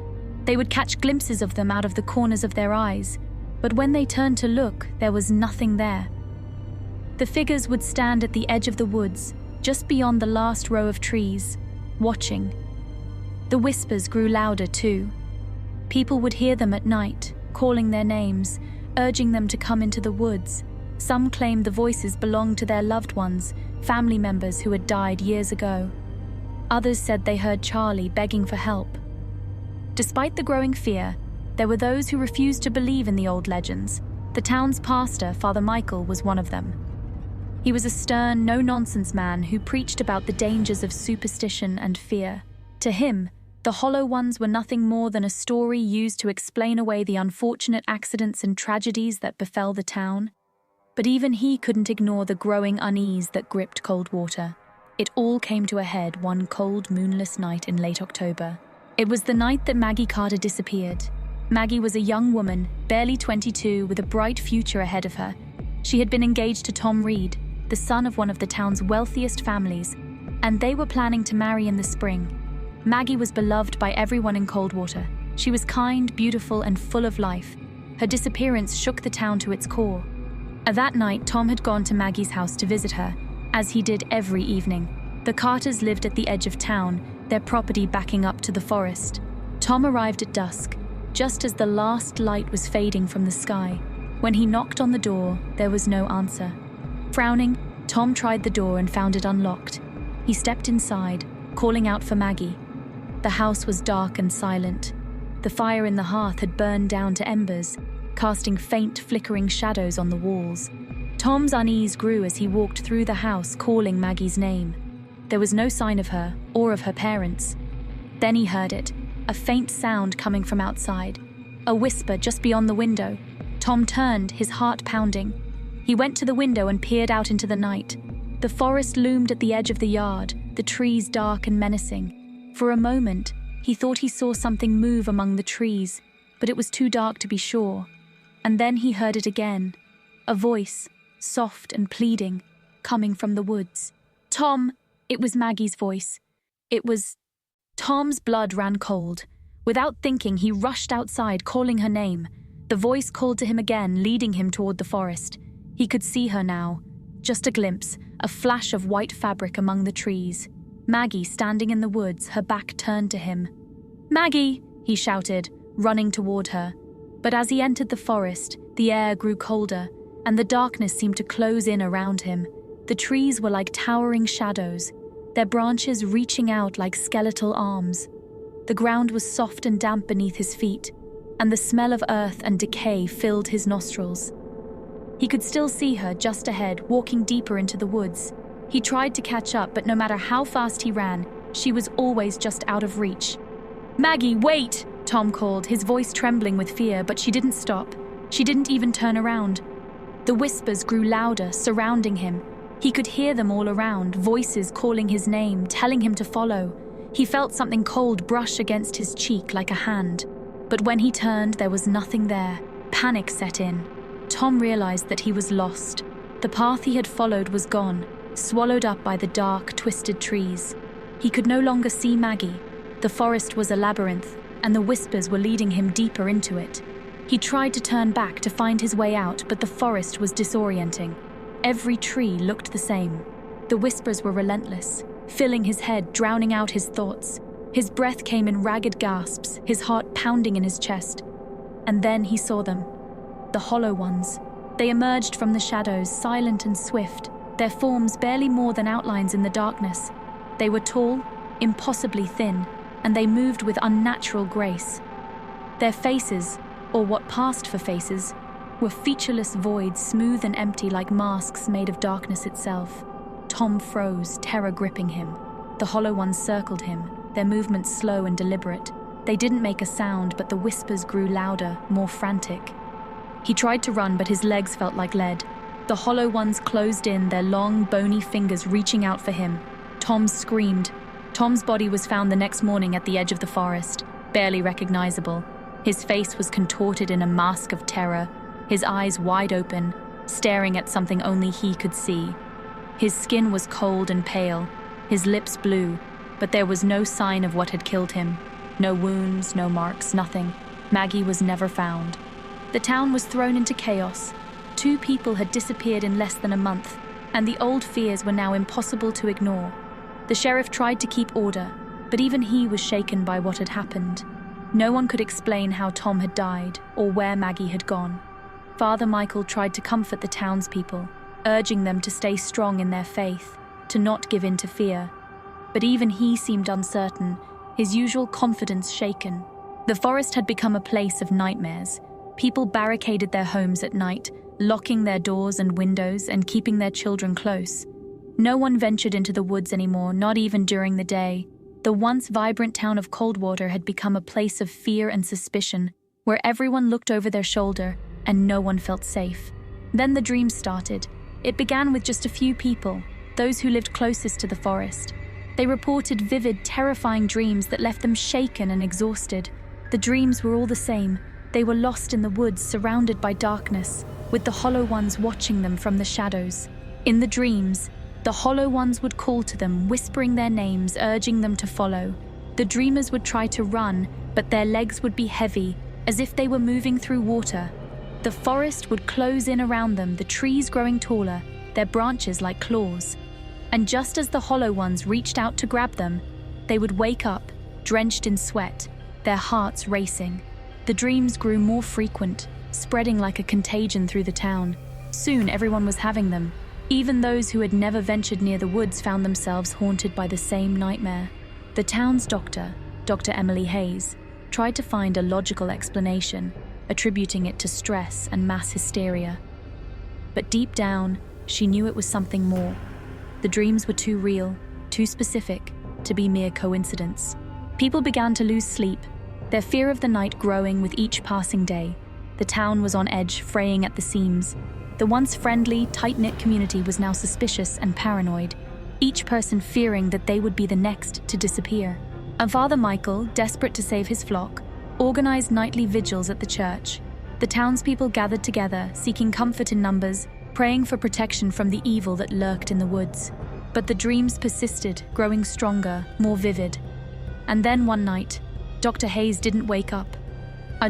Speaker 1: They would catch glimpses of them out of the corners of their eyes, but when they turned to look, there was nothing there. The figures would stand at the edge of the woods, just beyond the last row of trees, watching. The whispers grew louder too. People would hear them at night, calling their names, urging them to come into the woods. Some claimed the voices belonged to their loved ones, family members who had died years ago. Others said they heard Charlie begging for help. Despite the growing fear, there were those who refused to believe in the old legends. The town's pastor, Father Michael, was one of them. He was a stern, no-nonsense man who preached about the dangers of superstition and fear. To him, the Hollow Ones were nothing more than a story used to explain away the unfortunate accidents and tragedies that befell the town. But even he couldn't ignore the growing unease that gripped Coldwater. It all came to a head one cold, moonless night in late October. It was the night that Maggie Carter disappeared. Maggie was a young woman, barely 22, with a bright future ahead of her. She had been engaged to Tom Reed, the son of one of the town's wealthiest families, and they were planning to marry in the spring. Maggie was beloved by everyone in Coldwater. She was kind, beautiful, and full of life. Her disappearance shook the town to its core. That night, Tom had gone to Maggie's house to visit her, as he did every evening. The Carters lived at the edge of town, their property backing up to the forest. Tom arrived at dusk, just as the last light was fading from the sky. When he knocked on the door, there was no answer. Frowning, Tom tried the door and found it unlocked. He stepped inside, calling out for Maggie. The house was dark and silent. The fire in the hearth had burned down to embers, casting faint, flickering shadows on the walls. Tom's unease grew as he walked through the house, calling Maggie's name. There was no sign of her, or of her parents. Then he heard it, a faint sound coming from outside, a whisper just beyond the window. Tom turned, his heart pounding. He went to the window and peered out into the night. The forest loomed at the edge of the yard, the trees dark and menacing. For a moment, he thought he saw something move among the trees, but it was too dark to be sure. And then he heard it again, a voice, soft and pleading, coming from the woods. "Tom!" It was Maggie's voice. It was... Tom's blood ran cold. Without thinking, he rushed outside, calling her name. The voice called to him again, leading him toward the forest. He could see her now. Just a glimpse, a flash of white fabric among the trees. Maggie standing in the woods, her back turned to him. "Maggie!" he shouted, running toward her. But as he entered the forest, the air grew colder, and the darkness seemed to close in around him. The trees were like towering shadows, their branches reaching out like skeletal arms. The ground was soft and damp beneath his feet, and the smell of earth and decay filled his nostrils. He could still see her just ahead, walking deeper into the woods. He tried to catch up, but no matter how fast he ran, she was always just out of reach. "Maggie, wait!" Tom called, his voice trembling with fear, but she didn't stop. She didn't even turn around. The whispers grew louder, surrounding him. He could hear them all around, voices calling his name, telling him to follow. He felt something cold brush against his cheek like a hand. But when he turned, there was nothing there. Panic set in. Tom realized that he was lost. The path he had followed was gone, swallowed up by the dark, twisted trees. He could no longer see Maggie. The forest was a labyrinth, and the whispers were leading him deeper into it. He tried to turn back to find his way out, but the forest was disorienting. Every tree looked the same. The whispers were relentless, filling his head, drowning out his thoughts. His breath came in ragged gasps, his heart pounding in his chest. And then he saw them. The hollow ones. They emerged from the shadows, silent and swift, their forms barely more than outlines in the darkness. They were tall, impossibly thin, and they moved with unnatural grace. Their faces, or what passed for faces, were featureless voids, smooth and empty like masks made of darkness itself. Tom froze, terror gripping him. The hollow ones circled him, their movements slow and deliberate. They didn't make a sound, but the whispers grew louder, more frantic. He tried to run, but his legs felt like lead. The hollow ones closed in, their long, bony fingers reaching out for him. Tom screamed. Tom's body was found the next morning at the edge of the forest, barely recognizable. His face was contorted in a mask of terror, his eyes wide open, staring at something only he could see. His skin was cold and pale, his lips blue, but there was no sign of what had killed him. No wounds, no marks, nothing. Maggie was never found. The town was thrown into chaos. 2 people had disappeared in less than a month, and the old fears were now impossible to ignore. The sheriff tried to keep order, but even he was shaken by what had happened. No one could explain how Tom had died or where Maggie had gone. Father Michael tried to comfort the townspeople, urging them to stay strong in their faith, to not give in to fear. But even he seemed uncertain, his usual confidence shaken. The forest had become a place of nightmares. People barricaded their homes at night, locking their doors and windows and keeping their children close. No one ventured into the woods anymore, not even during the day. The once vibrant town of Coldwater had become a place of fear and suspicion, where everyone looked over their shoulder and no one felt safe. Then the dream started. It began with just a few people, those who lived closest to the forest. They reported vivid, terrifying dreams that left them shaken and exhausted. The dreams were all the same. They were lost in the woods, surrounded by darkness, with the hollow ones watching them from the shadows. In the dreams, the hollow ones would call to them, whispering their names, urging them to follow. The dreamers would try to run, but their legs would be heavy, as if they were moving through water. The forest would close in around them, the trees growing taller, their branches like claws. And just as the hollow ones reached out to grab them, they would wake up, drenched in sweat, their hearts racing. The dreams grew more frequent, spreading like a contagion through the town. Soon everyone was having them. Even those who had never ventured near the woods found themselves haunted by the same nightmare. The town's doctor, Dr. Emily Hayes, tried to find a logical explanation, attributing it to stress and mass hysteria. But deep down, she knew it was something more. The dreams were too real, too specific, to be mere coincidence. People began to lose sleep, their fear of the night growing with each passing day. The town was on edge, fraying at the seams. The once friendly, tight-knit community was now suspicious and paranoid, each person fearing that they would be the next to disappear. And Father Michael, desperate to save his flock, organized nightly vigils at the church. The townspeople gathered together, seeking comfort in numbers, praying for protection from the evil that lurked in the woods. But the dreams persisted, growing stronger, more vivid. And then one night, Dr. Hayes didn't wake up.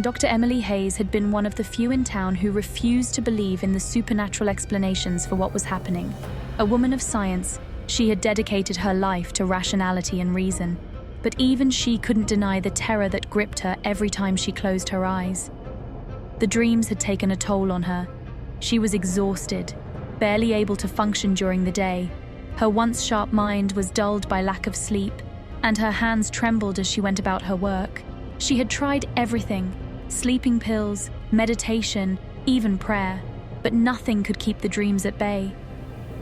Speaker 1: Dr. Emily Hayes had been one of the few in town who refused to believe in the supernatural explanations for what was happening. A woman of science, she had dedicated her life to rationality and reason. But even she couldn't deny the terror that gripped her every time she closed her eyes. The dreams had taken a toll on her. She was exhausted, barely able to function during the day. Her once sharp mind was dulled by lack of sleep, and her hands trembled as she went about her work. She had tried everything: sleeping pills, meditation, even prayer, but nothing could keep the dreams at bay.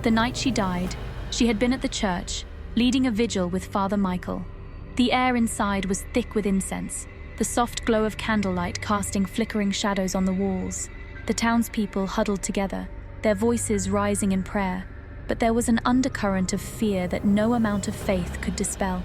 Speaker 1: The night she died, she had been at the church, leading a vigil with Father Michael. The air inside was thick with incense, the soft glow of candlelight casting flickering shadows on the walls. The townspeople huddled together, their voices rising in prayer, but there was an undercurrent of fear that no amount of faith could dispel.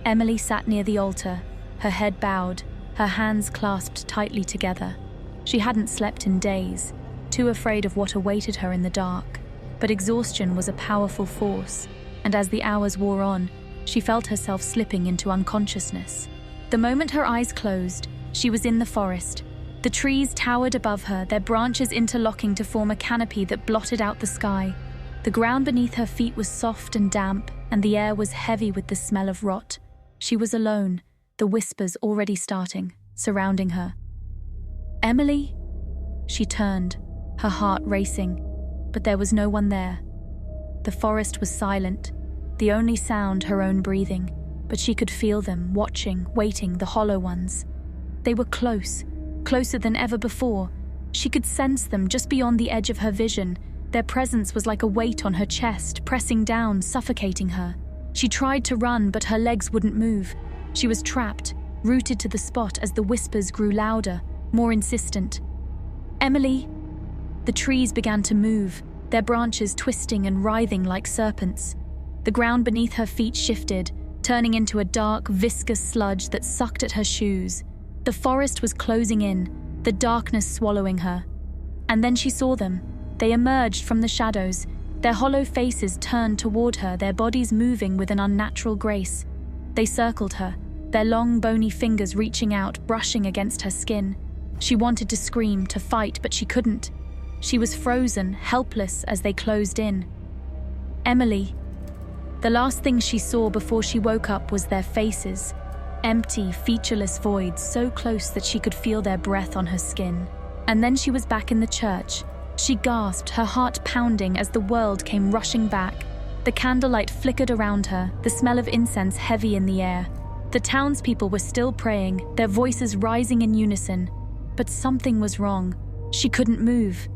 Speaker 1: Emily sat near the altar, her head bowed, her hands clasped tightly together. She hadn't slept in days, too afraid of what awaited her in the dark. But exhaustion was a powerful force, and as the hours wore on, she felt herself slipping into unconsciousness. The moment her eyes closed, she was in the forest. The trees towered above her, their branches interlocking to form a canopy that blotted out the sky. The ground beneath her feet was soft and damp, and the air was heavy with the smell of rot. She was alone, the whispers already starting, surrounding her. "Emily?" She turned, her heart racing, but there was no one there. The forest was silent, the only sound her own breathing, but she could feel them, watching, waiting, the hollow ones. They were close, closer than ever before. She could sense them just beyond the edge of her vision. Their presence was like a weight on her chest, pressing down, suffocating her. She tried to run, but her legs wouldn't move. She was trapped, rooted to the spot as the whispers grew louder, more insistent. "Emily!" The trees began to move, their branches twisting and writhing like serpents. The ground beneath her feet shifted, turning into a dark, viscous sludge that sucked at her shoes. The forest was closing in, the darkness swallowing her. And then she saw them. They emerged from the shadows, their hollow faces turned toward her, their bodies moving with an unnatural grace. They circled her, their long, bony fingers reaching out, brushing against her skin. She wanted to scream, to fight, but she couldn't. She was frozen, helpless as they closed in. Emily. The last thing she saw before she woke up was their faces, empty, featureless voids so close that she could feel their breath on her skin. And then she was back in the church. She gasped, her heart pounding as the world came rushing back. The candlelight flickered around her, the smell of incense heavy in the air. The townspeople were still praying, their voices rising in unison. But something was wrong. She couldn't move.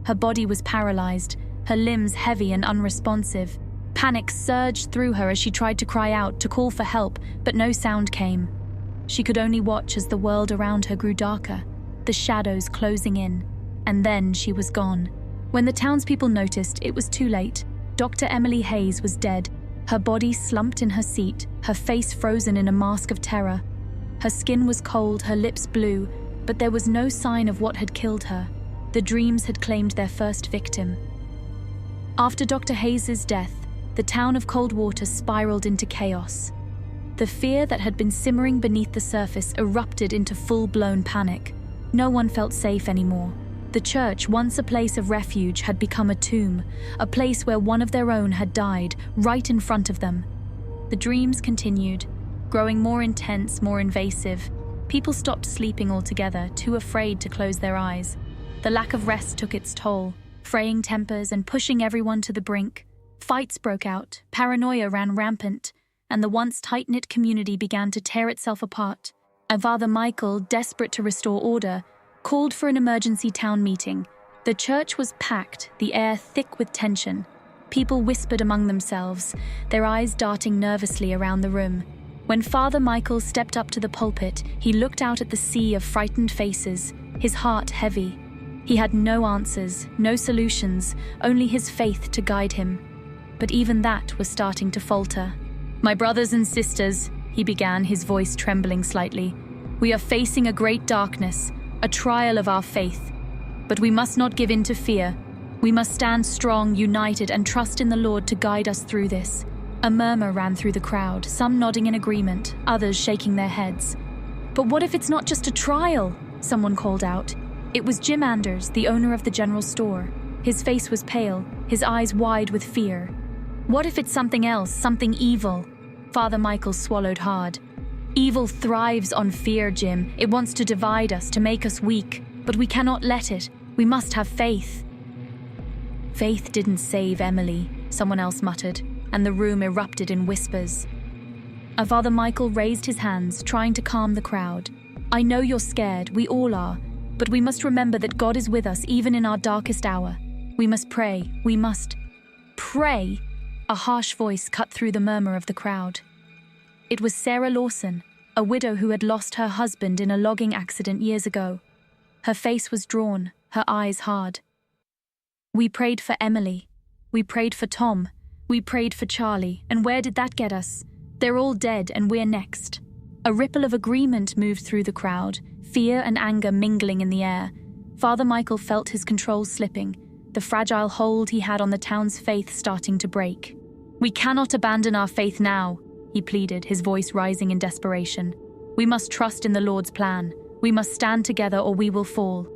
Speaker 1: Her body was paralyzed, her limbs heavy and unresponsive. Panic surged through her as she tried to cry out, to call for help, but no sound came. She could only watch as the world around her grew darker, the shadows closing in, and then she was gone. When the townspeople noticed, it was too late. Dr. Emily Hayes was dead, her body slumped in her seat, her face frozen in a mask of terror. Her skin was cold, her lips blue, but there was no sign of what had killed her. The dreams had claimed their first victim. After Dr. Hayes' death, the town of Coldwater spiraled into chaos. The fear that had been simmering beneath the surface erupted into full-blown panic. No one felt safe anymore. The church, once a place of refuge, had become a tomb, a place where one of their own had died, right in front of them. The dreams continued, growing more intense, more invasive. People stopped sleeping altogether, too afraid to close their eyes. The lack of rest took its toll, fraying tempers and pushing everyone to the brink. Fights broke out, paranoia ran rampant, and the once tight-knit community began to tear itself apart. And Father Michael, desperate to restore order, called for an emergency town meeting. The church was packed, the air thick with tension. People whispered among themselves, their eyes darting nervously around the room. When Father Michael stepped up to the pulpit, he looked out at the sea of frightened faces, his heart heavy. He had no answers, no solutions, only his faith to guide him. But even that was starting to falter. "My brothers and sisters," he began, his voice trembling slightly, "we are facing a great darkness, a trial of our faith. But we must not give in to fear. We must stand strong, united, and trust in the Lord to guide us through this." A murmur ran through the crowd, some nodding in agreement, others shaking their heads. "But what if it's not just a trial?" someone called out. It was Jim Anders, the owner of the general store. His face was pale, his eyes wide with fear. "What if it's something else, something evil?" Father Michael swallowed hard. "Evil thrives on fear, Jim. It wants to divide us, to make us weak. But we cannot let it. We must have faith." "Faith didn't save Emily," someone else muttered, and the room erupted in whispers. Father Michael raised his hands, trying to calm the crowd. "I know you're scared, we all are. But we must remember that God is with us even in our darkest hour. We must pray. We must pray." A harsh voice cut through the murmur of the crowd. It was Sarah Lawson, a widow who had lost her husband in a logging accident years ago. Her face was drawn, her eyes hard. We prayed for Emily. We prayed for Tom. We prayed for Charlie. And where did that get us? They're all dead and we're next. A ripple of agreement moved through the crowd, fear and anger mingling in the air. Father Michael felt his control slipping, the fragile hold he had on the town's faith starting to break. We cannot abandon our faith now, he pleaded, his voice rising in desperation. We must trust in the Lord's plan. We must stand together or we will fall.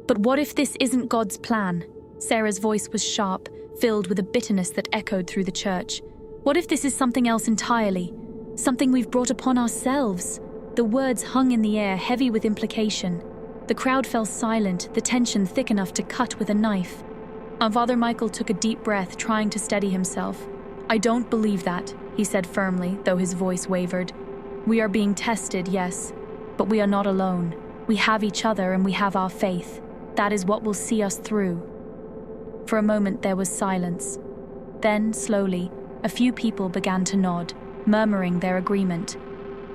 Speaker 1: But what if this isn't God's plan? Sarah's voice was sharp, filled with a bitterness that echoed through the church. What if this is something else entirely? Something we've brought upon ourselves? The words hung in the air, heavy with implication. The crowd fell silent, the tension thick enough to cut with a knife. Father Michael took a deep breath, trying to steady himself. I don't believe that, he said firmly, though his voice wavered. We are being tested, yes, but we are not alone. We have each other and we have our faith. That is what will see us through. For a moment there was silence. Then, slowly, a few people began to nod, murmuring their agreement.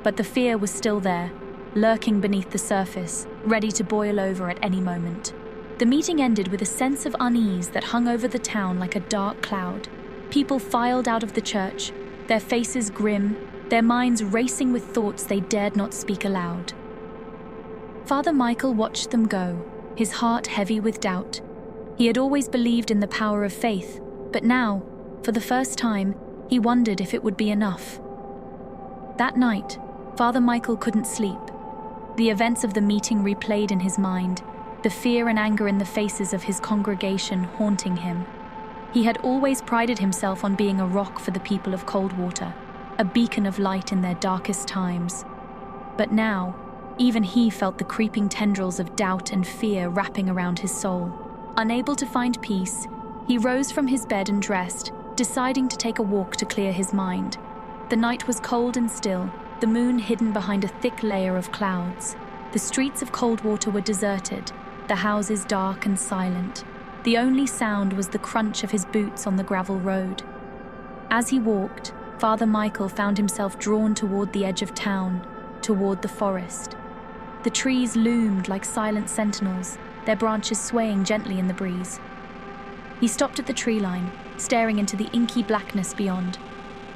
Speaker 1: But the fear was still there, lurking beneath the surface, ready to boil over at any moment. The meeting ended with a sense of unease that hung over the town like a dark cloud. People filed out of the church, their faces grim, their minds racing with thoughts they dared not speak aloud. Father Michael watched them go, his heart heavy with doubt. He had always believed in the power of faith, but now, for the first time, he wondered if it would be enough. That night, Father Michael couldn't sleep. The events of the meeting replayed in his mind, the fear and anger in the faces of his congregation haunting him. He had always prided himself on being a rock for the people of Coldwater, a beacon of light in their darkest times. But now, even he felt the creeping tendrils of doubt and fear wrapping around his soul. Unable to find peace, he rose from his bed and dressed, deciding to take a walk to clear his mind. The night was cold and still, the moon hidden behind a thick layer of clouds. The streets of Coldwater were deserted, the houses dark and silent. The only sound was the crunch of his boots on the gravel road. As he walked, Father Michael found himself drawn toward the edge of town, toward the forest. The trees loomed like silent sentinels, their branches swaying gently in the breeze. He stopped at the tree line, staring into the inky blackness beyond.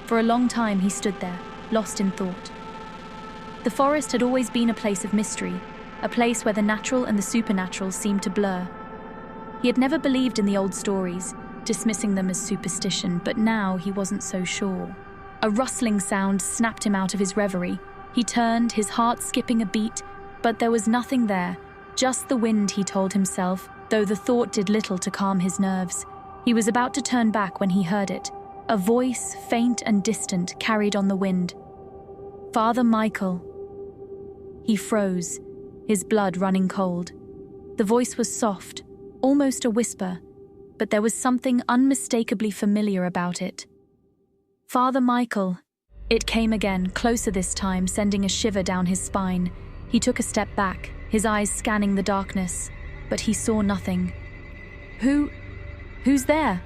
Speaker 1: For a long time he stood there, lost in thought. The forest had always been a place of mystery, a place where the natural and the supernatural seemed to blur. He had never believed in the old stories, dismissing them as superstition, but now he wasn't so sure. A rustling sound snapped him out of his reverie. He turned, his heart skipping a beat, but there was nothing there, just the wind, he told himself, though the thought did little to calm his nerves. He was about to turn back when he heard it. A voice, faint and distant, carried on the wind. Father Michael. He froze, his blood running cold. The voice was soft, almost a whisper, but there was something unmistakably familiar about it. Father Michael. It came again, closer this time, sending a shiver down his spine. He took a step back, his eyes scanning the darkness, but he saw nothing. Who's there?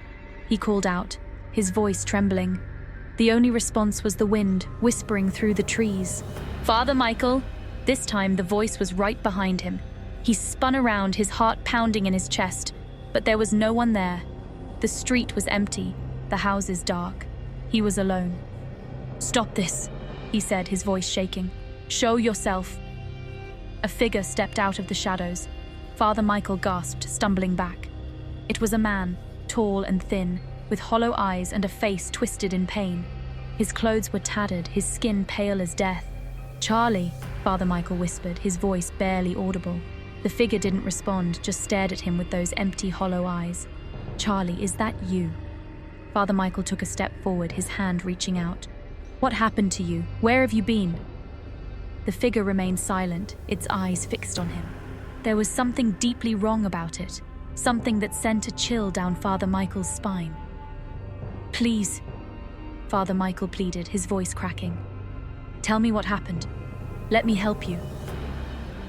Speaker 1: He called out, his voice trembling. The only response was the wind, whispering through the trees. Father Michael! This time the voice was right behind him. He spun around, his heart pounding in his chest, but there was no one there. The street was empty, the houses dark. He was alone. Stop this, he said, his voice shaking. Show yourself. A figure stepped out of the shadows. Father Michael gasped, stumbling back. It was a man, tall and thin, with hollow eyes and a face twisted in pain. His clothes were tattered, his skin pale as death. Charlie, Father Michael whispered, his voice barely audible. The figure didn't respond, just stared at him with those empty, hollow eyes. Charlie, is that you? Father Michael took a step forward, his hand reaching out. What happened to you? Where have you been? The figure remained silent, its eyes fixed on him. There was something deeply wrong about it, something that sent a chill down Father Michael's spine. Please, Father Michael pleaded, his voice cracking. Tell me what happened. Let me help you.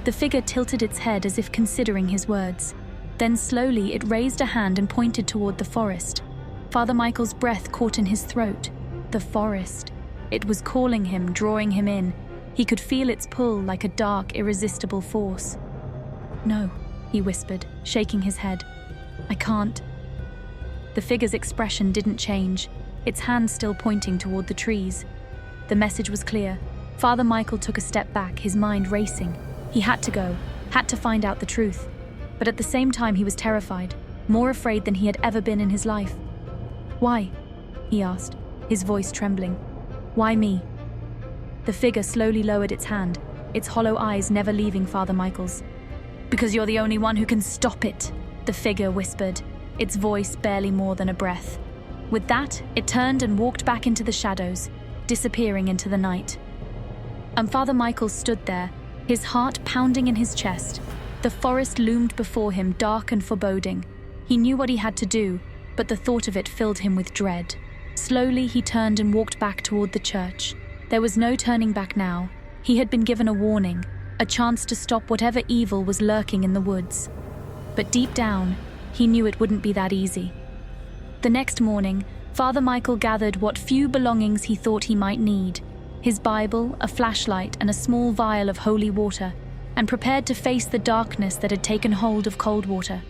Speaker 1: The figure tilted its head as if considering his words. Then slowly it raised a hand and pointed toward the forest. Father Michael's breath caught in his throat. The forest. It was calling him, drawing him in. He could feel its pull like a dark, irresistible force. "No," he whispered, shaking his head. "I can't." The figure's expression didn't change, its hand still pointing toward the trees. The message was clear. Father Michael took a step back, his mind racing. He had to go, had to find out the truth. But at the same time he was terrified, more afraid than he had ever been in his life. "Why?" he asked, his voice trembling. "Why me?" The figure slowly lowered its hand, its hollow eyes never leaving Father Michael's. "Because you're the only one who can stop it," the figure whispered, its voice barely more than a breath. With that, it turned and walked back into the shadows, disappearing into the night. And Father Michael stood there, his heart pounding in his chest. The forest loomed before him, dark and foreboding. He knew what he had to do, but the thought of it filled him with dread. Slowly, he turned and walked back toward the church. There was no turning back now. He had been given a warning, a chance to stop whatever evil was lurking in the woods. But deep down, he knew it wouldn't be that easy. The next morning, Father Michael gathered what few belongings he thought he might need: his Bible, a flashlight, and a small vial of holy water, and prepared to face the darkness that had taken hold of Coldwater.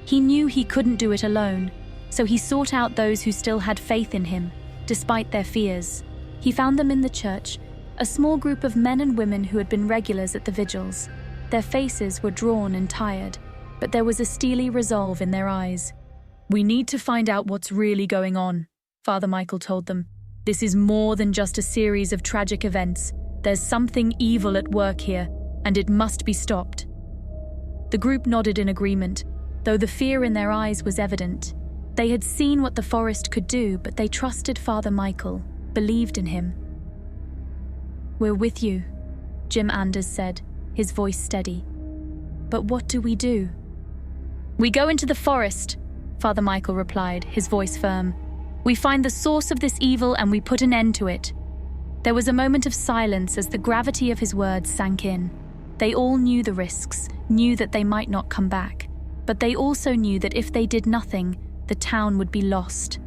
Speaker 1: He knew he couldn't do it alone, so he sought out those who still had faith in him, despite their fears. He found them in the church, a small group of men and women who had been regulars at the vigils. Their faces were drawn and tired, but there was a steely resolve in their eyes. "We need to find out what's really going on," Father Michael told them. "This is more than just a series of tragic events. There's something evil at work here, and it must be stopped." The group nodded in agreement, though the fear in their eyes was evident. They had seen what the forest could do, but they trusted Father Michael, believed in him. "We're with you," Jim Anders said, his voice steady. "But what do we do?" "We go into the forest," Father Michael replied, his voice firm. "We find the source of this evil and we put an end to it." There was a moment of silence as the gravity of his words sank in. They all knew the risks, knew that they might not come back, but they also knew that if they did nothing, the town would be lost.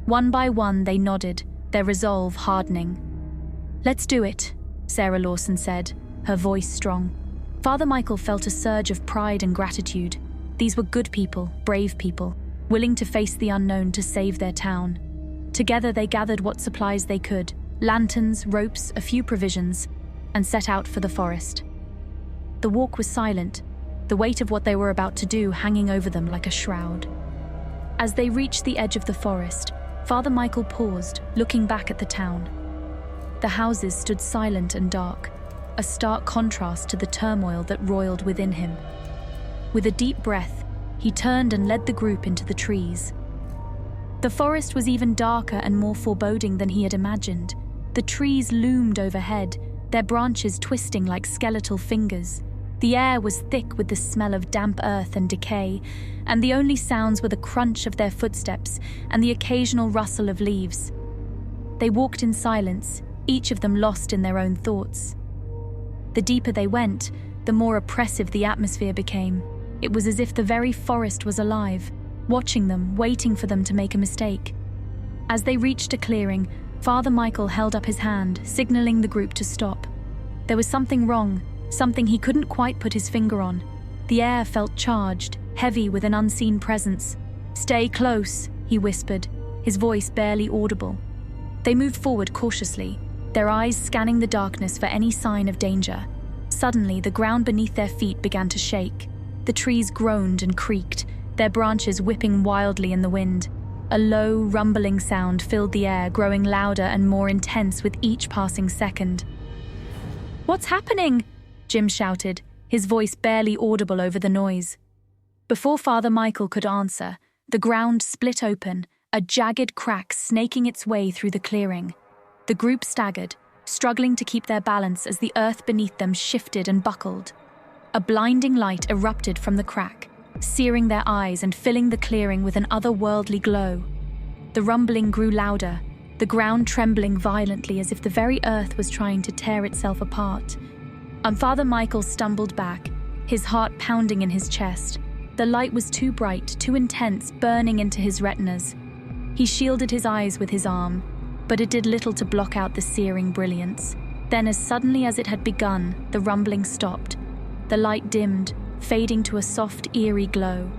Speaker 1: One by one they nodded, their resolve hardening. "Let's do it," Sarah Lawson said, her voice strong. Father Michael felt a surge of pride and gratitude. These were good people, brave people, willing to face the unknown to save their town. Together they gathered what supplies they could, lanterns, ropes, a few provisions, and set out for the forest. The walk was silent, the weight of what they were about to do hanging over them like a shroud. As they reached the edge of the forest, Father Michael paused, looking back at the town. The houses stood silent and dark, a stark contrast to the turmoil that roiled within him. With a deep breath, he turned and led the group into the trees. The forest was even darker and more foreboding than he had imagined. The trees loomed overhead, their branches twisting like skeletal fingers. The air was thick with the smell of damp earth and decay, and the only sounds were the crunch of their footsteps and the occasional rustle of leaves. They walked in silence, each of them lost in their own thoughts. The deeper they went, the more oppressive the atmosphere became. It was as if the very forest was alive, watching them, waiting for them to make a mistake. As they reached a clearing, Father Michael held up his hand, signaling the group to stop. There was something wrong, something he couldn't quite put his finger on. The air felt charged, heavy with an unseen presence. "Stay close," he whispered, his voice barely audible. They moved forward cautiously, their eyes scanning the darkness for any sign of danger. Suddenly, the ground beneath their feet began to shake. The trees groaned and creaked, their branches whipping wildly in the wind. A low, rumbling sound filled the air, growing louder and more intense with each passing second. "What's happening?" Jim shouted, his voice barely audible over the noise. Before Father Michael could answer, the ground split open, a jagged crack snaking its way through the clearing. The group staggered, struggling to keep their balance as the earth beneath them shifted and buckled. A blinding light erupted from the crack, searing their eyes and filling the clearing with an otherworldly glow. The rumbling grew louder, the ground trembling violently as if the very earth was trying to tear itself apart. And Father Michael stumbled back, his heart pounding in his chest. The light was too bright, too intense, burning into his retinas. He shielded his eyes with his arm. but it did little to block out the searing brilliance. Then, as suddenly as it had begun, the rumbling stopped. The light dimmed, fading to a soft, eerie glow.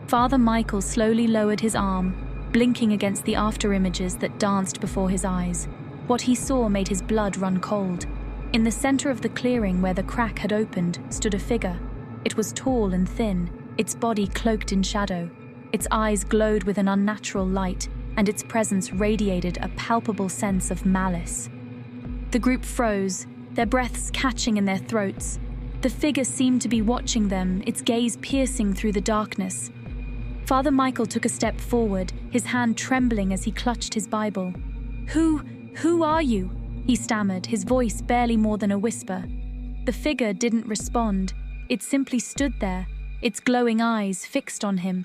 Speaker 1: Father Michael slowly lowered his arm, blinking against the after-images that danced before his eyes. What he saw made his blood run cold. In the center of the clearing where the crack had opened stood a figure. It was tall and thin, its body cloaked in shadow. Its eyes glowed with an unnatural light, and its presence radiated a palpable sense of malice. The group froze, their breaths catching in their throats. The figure seemed to be watching them, its gaze piercing through the darkness. Father Michael took a step forward, his hand trembling as he clutched his Bible. Who are you?" he stammered, his voice barely more than a whisper. The figure didn't respond. It simply stood there, its glowing eyes fixed on him.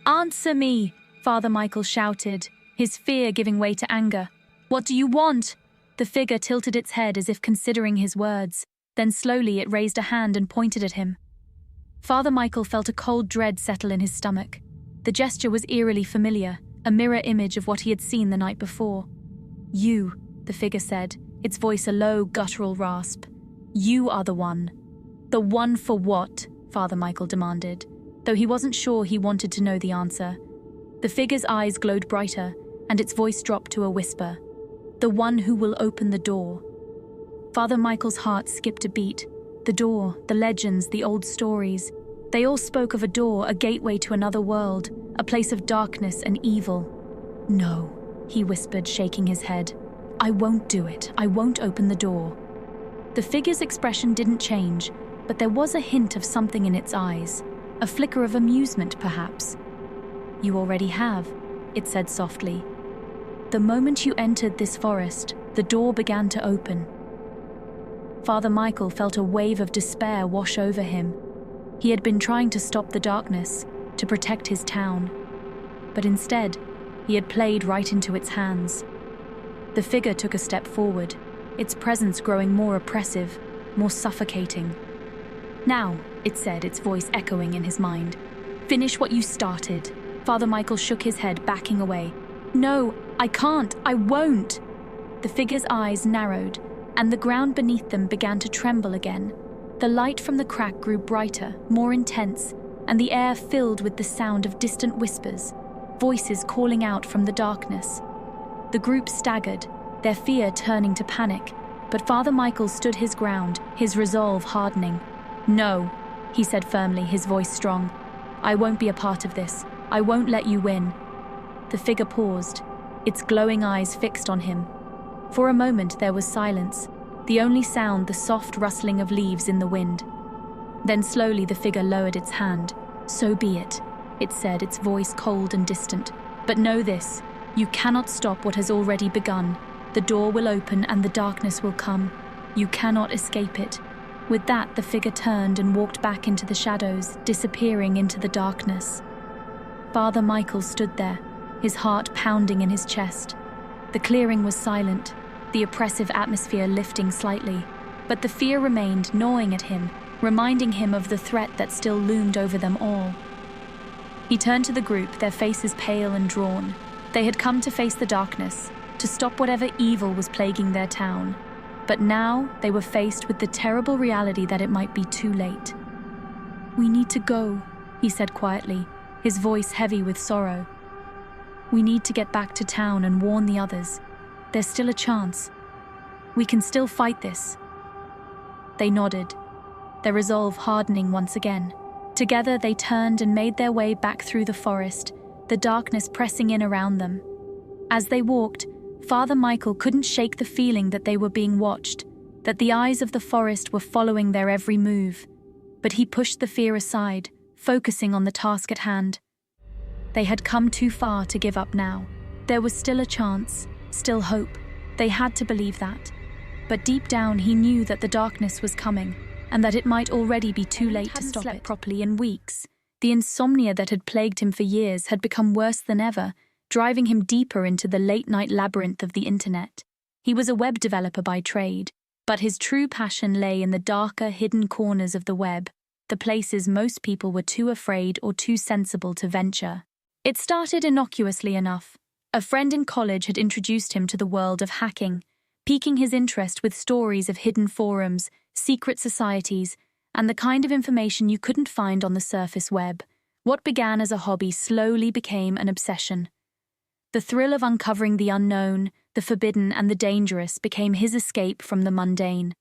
Speaker 1: "Answer me!" Father Michael shouted, his fear giving way to anger. "What do you want?" The figure tilted its head as if considering his words. Then slowly it raised a hand and pointed at him. Father Michael felt a cold dread settle in his stomach. The gesture was eerily familiar, a mirror image of what he had seen the night before. "You," the figure said, its voice a low, guttural rasp. "You are the one." "The one for what?" Father Michael demanded, though he wasn't sure he wanted to know the answer. The figure's eyes glowed brighter, and its voice dropped to a whisper. "The one who will open the door." Father Michael's heart skipped a beat. The door, the legends, the old stories. They all spoke of a door, a gateway to another world, a place of darkness and evil. "No," he whispered, shaking his head. "I won't do it. I won't open the door." The figure's expression didn't change, but there was a hint of something in its eyes, a flicker of amusement, perhaps. "You already have," it said softly. "The moment you entered this forest, the door began to open." Father Michael felt a wave of despair wash over him. He had been trying to stop the darkness, to protect his town. But instead, he had played right into its hands. The figure took a step forward, its presence growing more oppressive, more suffocating. "Now," it said, its voice echoing in his mind. "Finish what you started." Father Michael shook his head, backing away. "No, I can't, I won't." The figure's eyes narrowed, and the ground beneath them began to tremble again. The light from the crack grew brighter, more intense, and the air filled with the sound of distant whispers, voices calling out from the darkness. The group staggered, their fear turning to panic, but Father Michael stood his ground, his resolve hardening. "No," he said firmly, his voice strong. "I won't be a part of this. I won't let you win." The figure paused, its glowing eyes fixed on him. For a moment there was silence, the only sound the soft rustling of leaves in the wind. Then slowly the figure lowered its hand. "So be it," it said, its voice cold and distant. "But know this, you cannot stop what has already begun. The door will open and the darkness will come. You cannot escape it." With that, the figure turned and walked back into the shadows, disappearing into the darkness. Father Michael stood there, his heart pounding in his chest. The clearing was silent, the oppressive atmosphere lifting slightly, but the fear remained gnawing at him, reminding him of the threat that still loomed over them all. He turned to the group, their faces pale and drawn. They had come to face the darkness, to stop whatever evil was plaguing their town. But now they were faced with the terrible reality that it might be too late. "We need to go," he said quietly, his voice heavy with sorrow. "We need to get back to town and warn the others. There's still a chance. We can still fight this." They nodded, their resolve hardening once again. Together they turned and made their way back through the forest, the darkness pressing in around them. As they walked, Father Michael couldn't shake the feeling that they were being watched, that the eyes of the forest were following their every move. But he pushed the fear aside, focusing on the task at hand. They had come too far to give up now. There was still a chance, still hope. They had to believe that. But deep down he knew that the darkness was coming, and that it might already be too late to stop it. Properly in weeks. The insomnia that had plagued him for years had become worse than ever, driving him deeper into the late-night labyrinth of the internet. He was a web developer by trade, but his true passion lay in the darker, hidden corners of the web, the places most people were too afraid or too sensible to venture. It started innocuously enough, A friend in college had introduced him to the world of hacking, piquing his interest with stories of hidden forums, secret societies, and the kind of information you couldn't find on the surface web. What began as a hobby slowly became an obsession. The thrill of uncovering the unknown, the forbidden, and the dangerous became his escape from the mundane.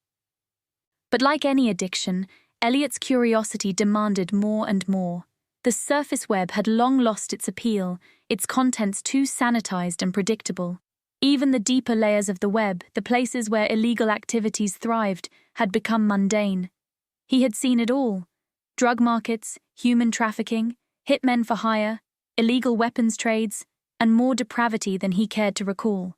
Speaker 1: But like any addiction, Elliot's curiosity demanded more and more. The surface web had long lost its appeal, its contents too sanitized and predictable. Even the deeper layers of the web, the places where illegal activities thrived, had become mundane. He had seen it all: drug markets, human trafficking, hitmen for hire, illegal weapons trades, and more depravity than he cared to recall.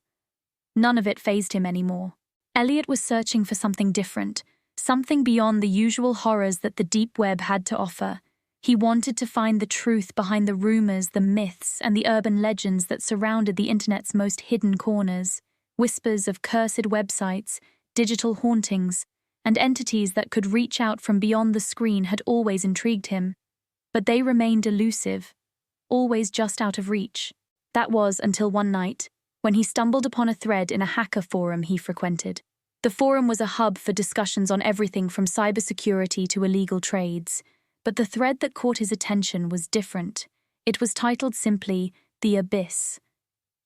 Speaker 1: None of it fazed him anymore. Elliot was searching for something different, something beyond the usual horrors that the deep web had to offer. He wanted to find the truth behind the rumors, the myths, and the urban legends that surrounded the internet's most hidden corners. Whispers of cursed websites, digital hauntings, and entities that could reach out from beyond the screen had always intrigued him. But they remained elusive, always just out of reach. That was until one night, when he stumbled upon a thread in a hacker forum he frequented. The forum was a hub for discussions on everything from cybersecurity to illegal trades. But the thread that caught his attention was different. It was titled simply, "The Abyss."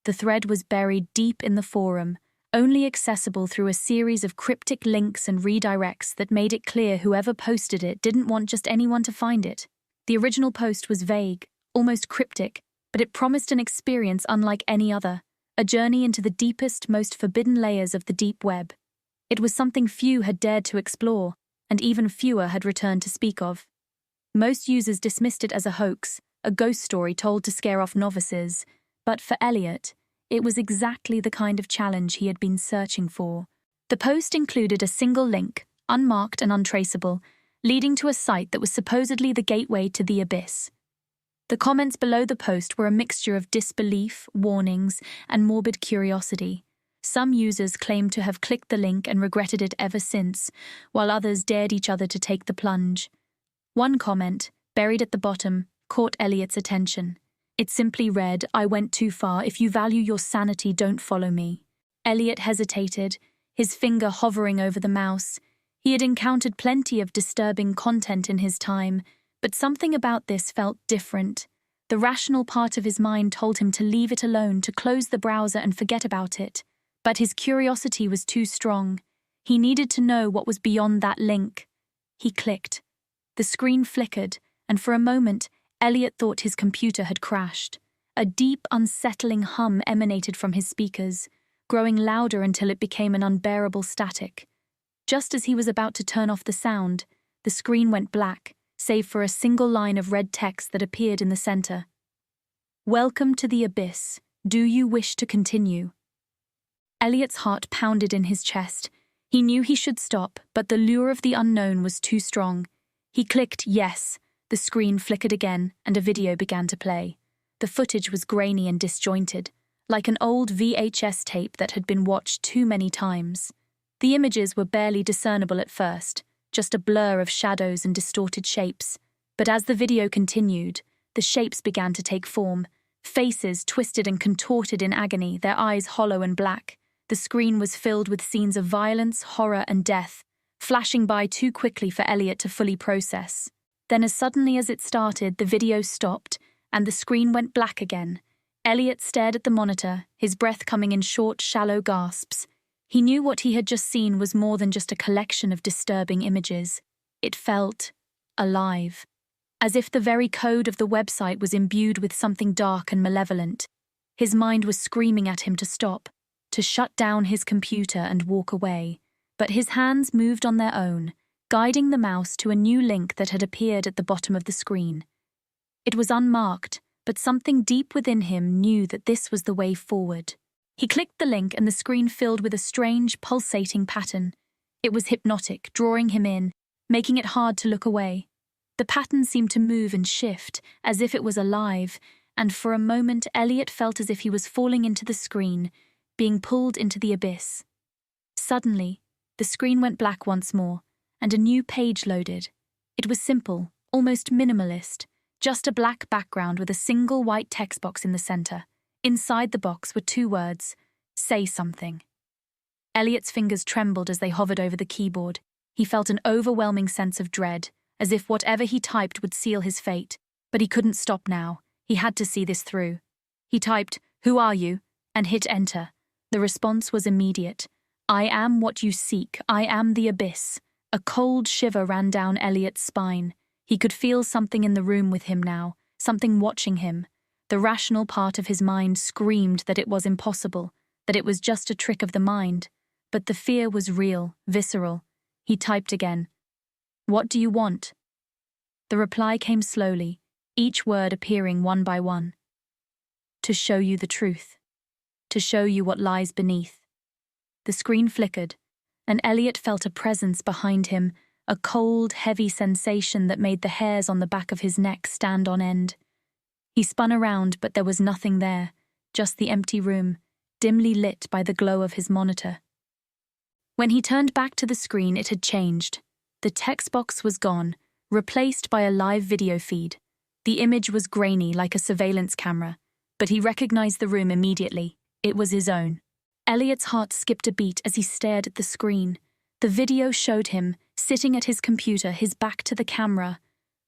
Speaker 1: The thread was buried deep in the forum, only accessible through a series of cryptic links and redirects that made it clear whoever posted it didn't want just anyone to find it. The original post was vague, almost cryptic, but it promised an experience unlike any other, a journey into the deepest, most forbidden layers of the deep web. It was something few had dared to explore, and even fewer had returned to speak of. Most users dismissed it as a hoax, a ghost story told to scare off novices, but for Elliot, it was exactly the kind of challenge he had been searching for. The post included a single link, unmarked and untraceable, leading to a site that was supposedly the gateway to the abyss. The comments below the post were a mixture of disbelief, warnings, and morbid curiosity. Some users claimed to have clicked the link and regretted it ever since, while others dared each other to take the plunge. One comment, buried at the bottom, caught Elliot's attention. It simply read, "I went too far. If you value your sanity, don't follow me." Elliot hesitated, his finger hovering over the mouse. He had encountered plenty of disturbing content in his time, but something about this felt different. The rational part of his mind told him to leave it alone, to close the browser and forget about it. But his curiosity was too strong. He needed to know what was beyond that link. He clicked. The screen flickered, and for a moment, Elliot thought his computer had crashed. A deep, unsettling hum emanated from his speakers, growing louder until it became an unbearable static. Just as he was about to turn off the sound, the screen went black, save for a single line of red text that appeared in the center. "Welcome to the abyss. Do you wish to continue?" Elliot's heart pounded in his chest. He knew he should stop, but the lure of the unknown was too strong. He clicked yes. The screen flickered again, and a video began to play. The footage was grainy and disjointed, like an old VHS tape that had been watched too many times. The images were barely discernible at first, just a blur of shadows and distorted shapes. But as the video continued, the shapes began to take form, faces twisted and contorted in agony, their eyes hollow and black. The screen was filled with scenes of violence, horror, and death, flashing by too quickly for Elliot to fully process. Then as suddenly as it started, the video stopped, and the screen went black again. Elliot stared at the monitor, his breath coming in short, shallow gasps. He knew what he had just seen was more than just a collection of disturbing images. It felt alive, as if the very code of the website was imbued with something dark and malevolent. His mind was screaming at him to stop, to shut down his computer and walk away. But his hands moved on their own, guiding the mouse to a new link that had appeared at the bottom of the screen. It was unmarked, but something deep within him knew that this was the way forward. He clicked the link and the screen filled with a strange, pulsating pattern. It was hypnotic, drawing him in, making it hard to look away. The pattern seemed to move and shift, as if it was alive, and for a moment Elliot felt as if he was falling into the screen, being pulled into the abyss. Suddenly, the screen went black once more, and a new page loaded. It was simple, almost minimalist, just a black background with a single white text box in the center. Inside the box were 2 words: "Say something." Elliot's fingers trembled as they hovered over the keyboard. He felt an overwhelming sense of dread, as if whatever he typed would seal his fate. But he couldn't stop now. He had to see this through. He typed, "Who are you?" and hit enter. The response was immediate. "I am what you seek. I am the abyss." A cold shiver ran down Elliot's spine. He could feel something in the room with him now, something watching him. The rational part of his mind screamed that it was impossible, that it was just a trick of the mind. But the fear was real, visceral. He typed again. "What do you want?" The reply came slowly, each word appearing one by one. "To show you the truth. To show you what lies beneath." The screen flickered, and Elliot felt a presence behind him, a cold, heavy sensation that made the hairs on the back of his neck stand on end. He spun around, but there was nothing there, just the empty room, dimly lit by the glow of his monitor. When he turned back to the screen, it had changed. The text box was gone, replaced by a live video feed. The image was grainy like a surveillance camera, but he recognized the room immediately. It was his own. Elliot's heart skipped a beat as he stared at the screen. The video showed him, sitting at his computer, his back to the camera.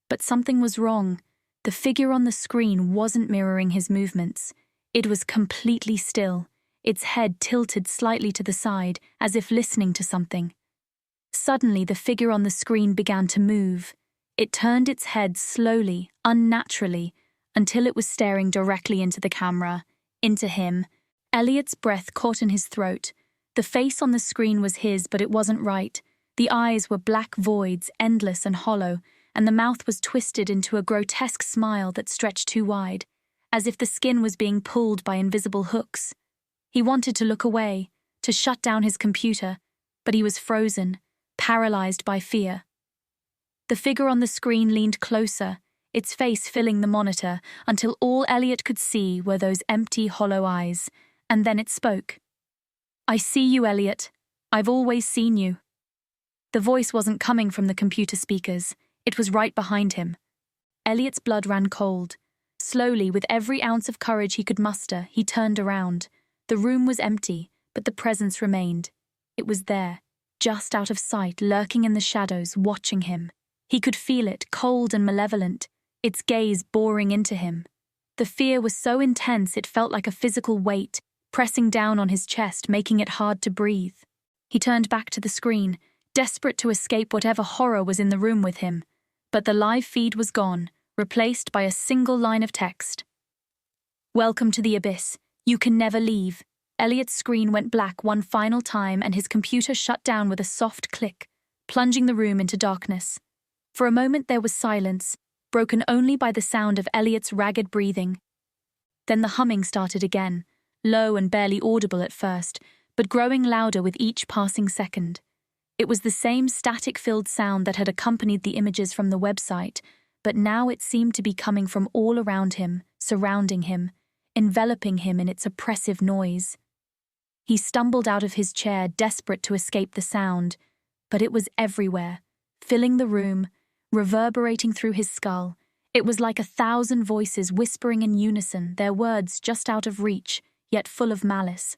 Speaker 1: But something was wrong. The figure on the screen wasn't mirroring his movements. It was completely still, its head tilted slightly to the side, as if listening to something. Suddenly, the figure on the screen began to move. It turned its head slowly, unnaturally, until it was staring directly into the camera, into him. Elliot's breath caught in his throat. The face on the screen was his, but it wasn't right. The eyes were black voids, endless and hollow, and the mouth was twisted into a grotesque smile that stretched too wide, as if the skin was being pulled by invisible hooks. He wanted to look away, to shut down his computer, but he was frozen, paralyzed by fear. The figure on the screen leaned closer, its face filling the monitor, until all Elliot could see were those empty, hollow eyes. And then it spoke. "I see you, Elliot. I've always seen you." The voice wasn't coming from the computer speakers. It was right behind him. Elliot's blood ran cold. Slowly, with every ounce of courage he could muster, he turned around. The room was empty, but the presence remained. It was there, just out of sight, lurking in the shadows, watching him. He could feel it, cold and malevolent, its gaze boring into him. The fear was so intense it felt like a physical weight, pressing down on his chest, making it hard to breathe. He turned back to the screen, desperate to escape whatever horror was in the room with him. But the live feed was gone, replaced by a single line of text. "Welcome to the abyss. You can never leave." Elliot's screen went black one final time and his computer shut down with a soft click, plunging the room into darkness. For a moment there was silence, broken only by the sound of Elliot's ragged breathing. Then the humming started again, low and barely audible at first, but growing louder with each passing second. It was the same static-filled sound that had accompanied the images from the website, but now it seemed to be coming from all around him, surrounding him, enveloping him in its oppressive noise. He stumbled out of his chair, desperate to escape the sound, but it was everywhere, filling the room, reverberating through his skull. It was like 1,000 voices whispering in unison, their words just out of reach, yet full of malice.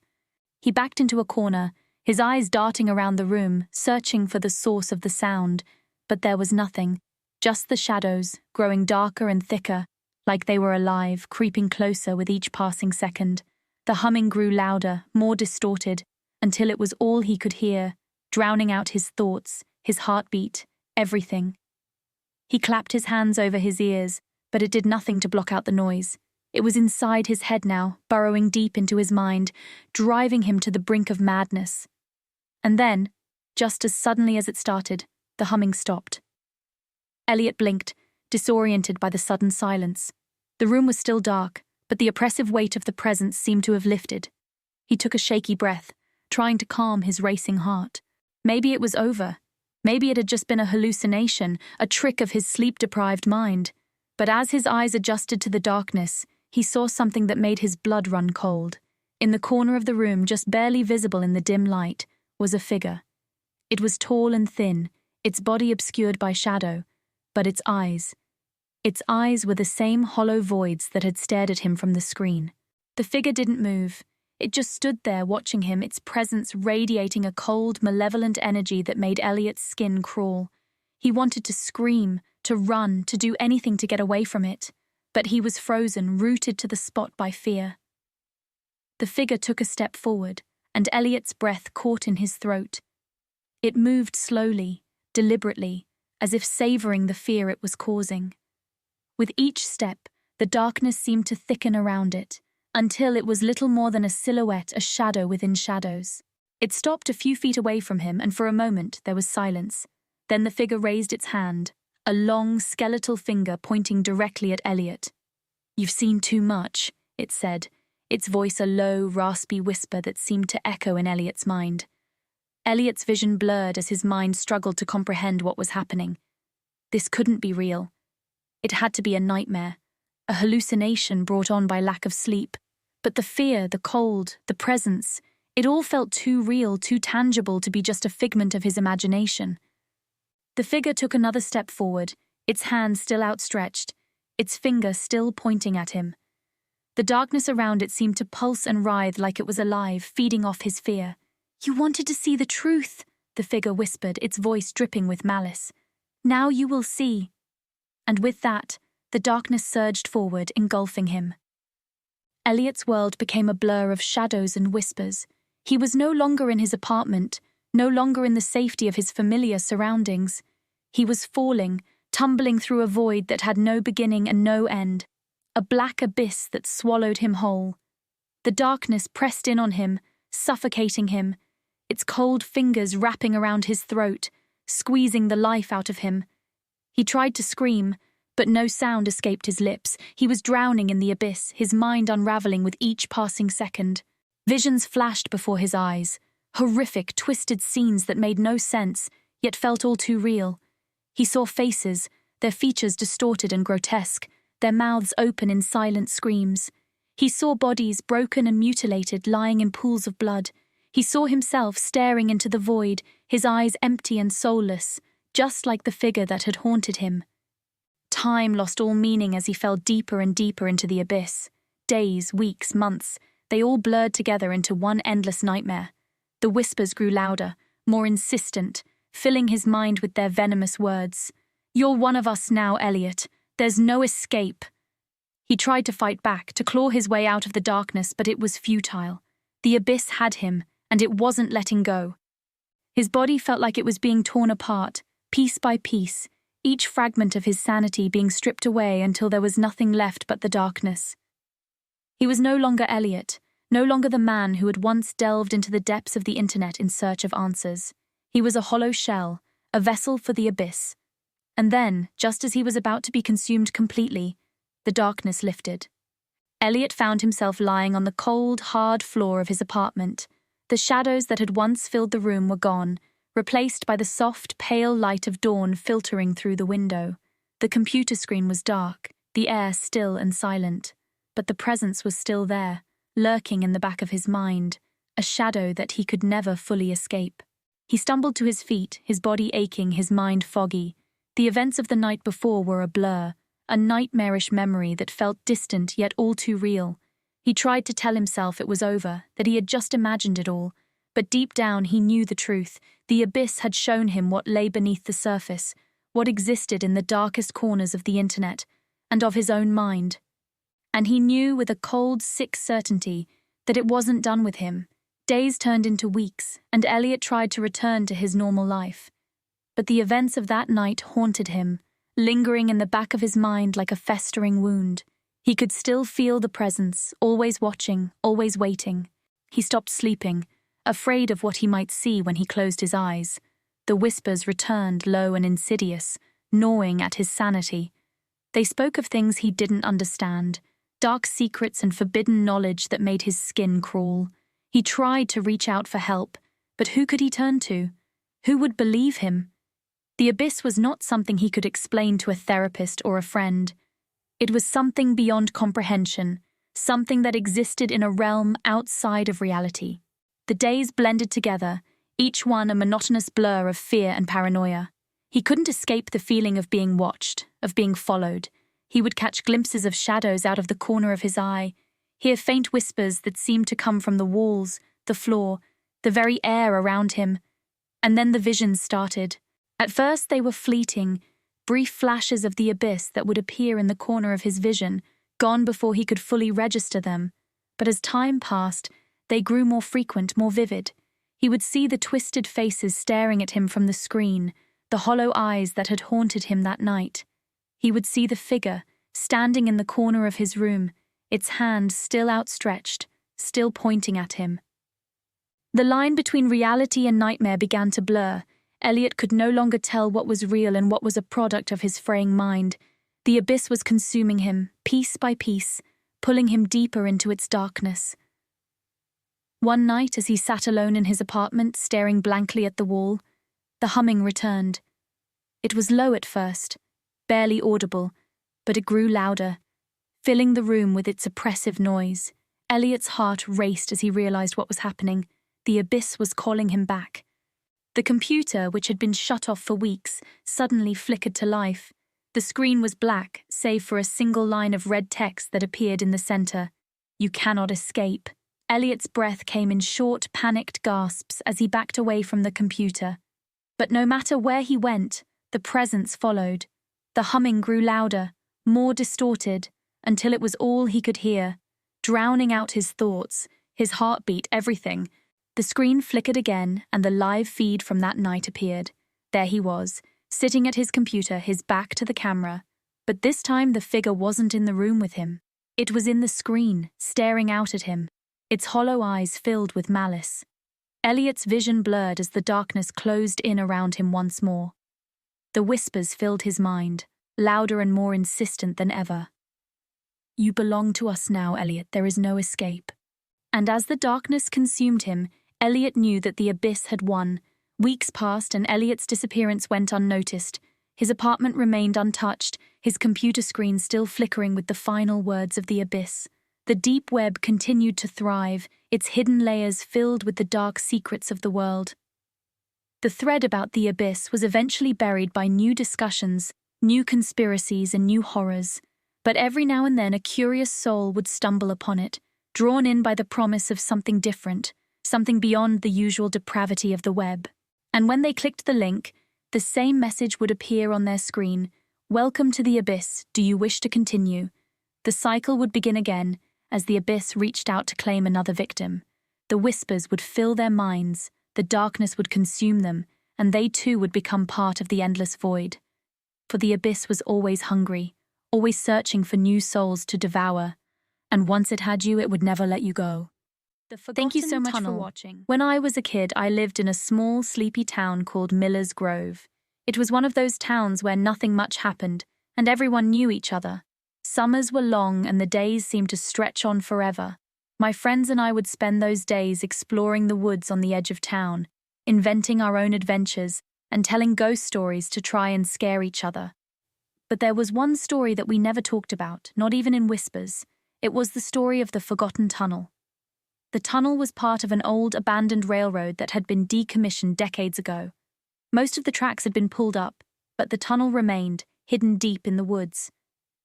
Speaker 1: He backed into a corner, his eyes darting around the room, searching for the source of the sound, but there was nothing, just the shadows, growing darker and thicker, like they were alive, creeping closer with each passing second. The humming grew louder, more distorted, until it was all he could hear, drowning out his thoughts, his heartbeat, everything. He clapped his hands over his ears, but it did nothing to block out the noise. It was inside his head now, burrowing deep into his mind, driving him to the brink of madness. And then, just as suddenly as it started, the humming stopped. Elliot blinked, disoriented by the sudden silence. The room was still dark, but the oppressive weight of the presence seemed to have lifted. He took a shaky breath, trying to calm his racing heart. Maybe it was over. Maybe it had just been a hallucination, a trick of his sleep-deprived mind. But as his eyes adjusted to the darkness, he saw something that made his blood run cold. In the corner of the room, just barely visible in the dim light, was a figure. It was tall and thin, its body obscured by shadow, but its eyes were the same hollow voids that had stared at him from the screen. The figure didn't move. It just stood there watching him, its presence radiating a cold, malevolent energy that made Elliot's skin crawl. He wanted to scream, to run, to do anything to get away from it, but he was frozen, rooted to the spot by fear. The figure took a step forward, and Elliot's breath caught in his throat. It moved slowly, deliberately, as if savoring the fear it was causing. With each step, the darkness seemed to thicken around it, until it was little more than a silhouette, a shadow within shadows. It stopped a few feet away from him, and for a moment there was silence. Then the figure raised its hand, a long, skeletal finger pointing directly at Elliot. "You've seen too much," it said, its voice a low, raspy whisper that seemed to echo in Elliot's mind. Elliot's vision blurred as his mind struggled to comprehend what was happening. This couldn't be real. It had to be a nightmare, a hallucination brought on by lack of sleep. But the fear, the cold, the presence, it all felt too real, too tangible to be just a figment of his imagination. The figure took another step forward, its hand still outstretched, its finger still pointing at him. The darkness around it seemed to pulse and writhe like it was alive, feeding off his fear. "You wanted to see the truth," the figure whispered, its voice dripping with malice. "Now you will see." And with that, the darkness surged forward, engulfing him. Elliot's world became a blur of shadows and whispers. He was no longer in his apartment, no longer in the safety of his familiar surroundings. He was falling, tumbling through a void that had no beginning and no end, a black abyss that swallowed him whole. The darkness pressed in on him, suffocating him, its cold fingers wrapping around his throat, squeezing the life out of him. He tried to scream, but no sound escaped his lips. He was drowning in the abyss, his mind unraveling with each passing second. Visions flashed before his eyes, horrific, twisted scenes that made no sense, yet felt all too real. He saw faces, their features distorted and grotesque, their mouths open in silent screams. He saw bodies broken and mutilated, lying in pools of blood. He saw himself staring into the void, his eyes empty and soulless, just like the figure that had haunted him. Time lost all meaning as he fell deeper and deeper into the abyss. Days, weeks, months, they all blurred together into one endless nightmare. The whispers grew louder, more insistent, filling his mind with their venomous words. "You're one of us now, Elliot. There's no escape." He tried to fight back, to claw his way out of the darkness, but it was futile. The abyss had him, and it wasn't letting go. His body felt like it was being torn apart, piece by piece, each fragment of his sanity being stripped away until there was nothing left but the darkness. He was no longer Elliot, no longer the man who had once delved into the depths of the internet in search of answers. He was a hollow shell, a vessel for the abyss. And then, just as he was about to be consumed completely, the darkness lifted. Elliot found himself lying on the cold, hard floor of his apartment. The shadows that had once filled the room were gone, replaced by the soft, pale light of dawn filtering through the window. The computer screen was dark, the air still and silent, but the presence was still there, lurking in the back of his mind, a shadow that he could never fully escape. He stumbled to his feet, his body aching, his mind foggy. The events of the night before were a blur, a nightmarish memory that felt distant yet all too real. He tried to tell himself it was over, that he had just imagined it all, but deep down he knew the truth. The abyss had shown him what lay beneath the surface, what existed in the darkest corners of the internet, and of his own mind. And he knew with a cold, sick certainty that it wasn't done with him. Days turned into weeks, and Elliot tried to return to his normal life. But the events of that night haunted him, lingering in the back of his mind like a festering wound. He could still feel the presence, always watching, always waiting. He stopped sleeping, afraid of what he might see when he closed his eyes. The whispers returned, low and insidious, gnawing at his sanity. They spoke of things he didn't understand, dark secrets and forbidden knowledge that made his skin crawl. He tried to reach out for help, but who could he turn to? Who would believe him? The abyss was not something he could explain to a therapist or a friend. It was something beyond comprehension, something that existed in a realm outside of reality. The days blended together, each one a monotonous blur of fear and paranoia. He couldn't escape the feeling of being watched, of being followed. He would catch glimpses of shadows out of the corner of his eye. hear faint whispers that seemed to come from the walls, the floor, the very air around him. And then the visions started. At first they were fleeting, brief flashes of the abyss that would appear in the corner of his vision, gone before he could fully register them. But as time passed, they grew more frequent, more vivid. He would see the twisted faces staring at him from the screen, the hollow eyes that had haunted him that night. He would see the figure, standing in the corner of his room, its hand still outstretched, still pointing at him. The line between reality and nightmare began to blur. Elliot could no longer tell what was real and what was a product of his fraying mind. The abyss was consuming him, piece by piece, pulling him deeper into its darkness. One night, as he sat alone in his apartment, staring blankly at the wall, the humming returned. It was low at first, barely audible, but it grew louder, filling the room with its oppressive noise. Elliot's heart raced as he realized what was happening. The abyss was calling him back. The computer, which had been shut off for weeks, suddenly flickered to life. The screen was black, save for a single line of red text that appeared in the center. "You cannot escape." Elliot's breath came in short, panicked gasps as he backed away from the computer. But no matter where he went, the presence followed. The humming grew louder, more distorted, until it was all he could hear, drowning out his thoughts, his heartbeat, everything. The screen flickered again, and the live feed from that night appeared. There he was, sitting at his computer, his back to the camera. But this time the figure wasn't in the room with him. It was in the screen, staring out at him, its hollow eyes filled with malice. Elliot's vision blurred as the darkness closed in around him once more. The whispers filled his mind, louder and more insistent than ever. "You belong to us now, Elliot. There is no escape." And as the darkness consumed him, Elliot knew that the abyss had won. Weeks passed and Elliot's disappearance went unnoticed. His apartment remained untouched, his computer screen still flickering with the final words of the abyss. The deep web continued to thrive, its hidden layers filled with the dark secrets of the world. The thread about the abyss was eventually buried by new discussions, new conspiracies, and new horrors. But every now and then a curious soul would stumble upon it, drawn in by the promise of something different, something beyond the usual depravity of the web. And when they clicked the link, the same message would appear on their screen: "Welcome to the abyss, do you wish to continue?" The cycle would begin again, as the abyss reached out to claim another victim. The whispers would fill their minds, the darkness would consume them, and they too would become part of the endless void. For the abyss was always hungry, always searching for new souls to devour, and once it had you, it would never let you go. Thank you so much for watching. When I was a kid, I lived in a small, sleepy town called Miller's Grove. It was one of those towns where nothing much happened, and everyone knew each other. Summers were long, and the days seemed to stretch on forever. My friends and I would spend those days exploring the woods on the edge of town, inventing our own adventures, and telling ghost stories to try and scare each other. But there was one story that we never talked about, not even in whispers. It was the story of the forgotten tunnel. The tunnel was part of an old, abandoned railroad that had been decommissioned decades ago. Most of the tracks had been pulled up, but the tunnel remained, hidden deep in the woods.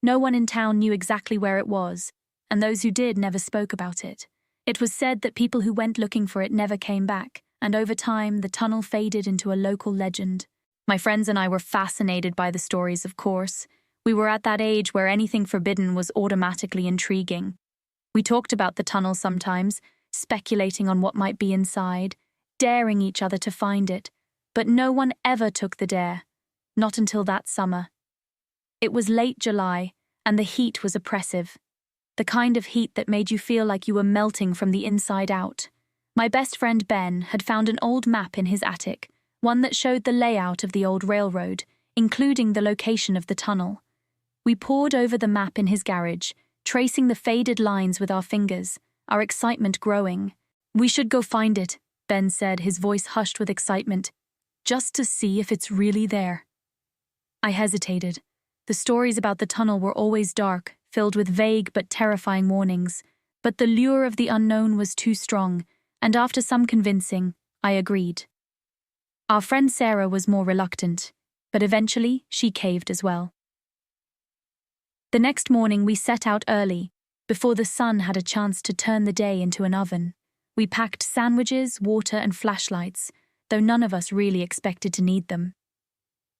Speaker 1: No one in town knew exactly where it was, and those who did never spoke about it. It was said that people who went looking for it never came back, and over time, the tunnel faded into a local legend. My friends and I were fascinated by the stories, of course. We were at that age where anything forbidden was automatically intriguing. We talked about the tunnel sometimes, speculating on what might be inside, daring each other to find it, but no one ever took the dare. Not until that summer. It was late July, and the heat was oppressive. The kind of heat that made you feel like you were melting from the inside out. My best friend Ben had found an old map in his attic, one that showed the layout of the old railroad, including the location of the tunnel. We pored over the map in his garage, tracing the faded lines with our fingers, our excitement growing. "We should go find it," Ben said, his voice hushed with excitement, "just to see if it's really there." I hesitated. The stories about the tunnel were always dark, filled with vague but terrifying warnings, but the lure of the unknown was too strong, and after some convincing, I agreed. Our friend Sarah was more reluctant, but eventually she caved as well. The next morning we set out early, before the sun had a chance to turn the day into an oven. We packed sandwiches, water, and flashlights, though none of us really expected to need them.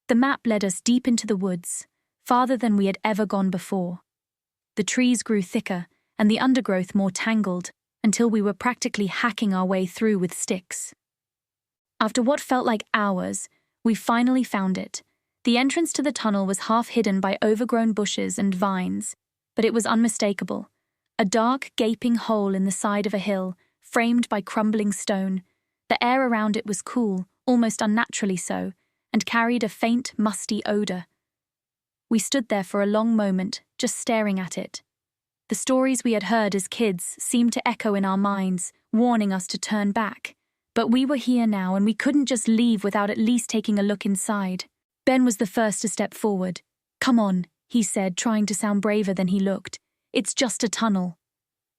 Speaker 1: The map led us deep into the woods, farther than we had ever gone before. The trees grew thicker, and the undergrowth more tangled, until we were practically hacking our way through with sticks. After what felt like hours, we finally found it. The entrance to the tunnel was half hidden by overgrown bushes and vines, but it was unmistakable. A dark, gaping hole in the side of a hill, framed by crumbling stone. The air around it was cool, almost unnaturally so, and carried a faint, musty odor. We stood there for a long moment, just staring at it. The stories we had heard as kids seemed to echo in our minds, warning us to turn back. But we were here now, and we couldn't just leave without at least taking a look inside. Ben was the first to step forward. "Come on," he said, trying to sound braver than he looked. "It's just a tunnel."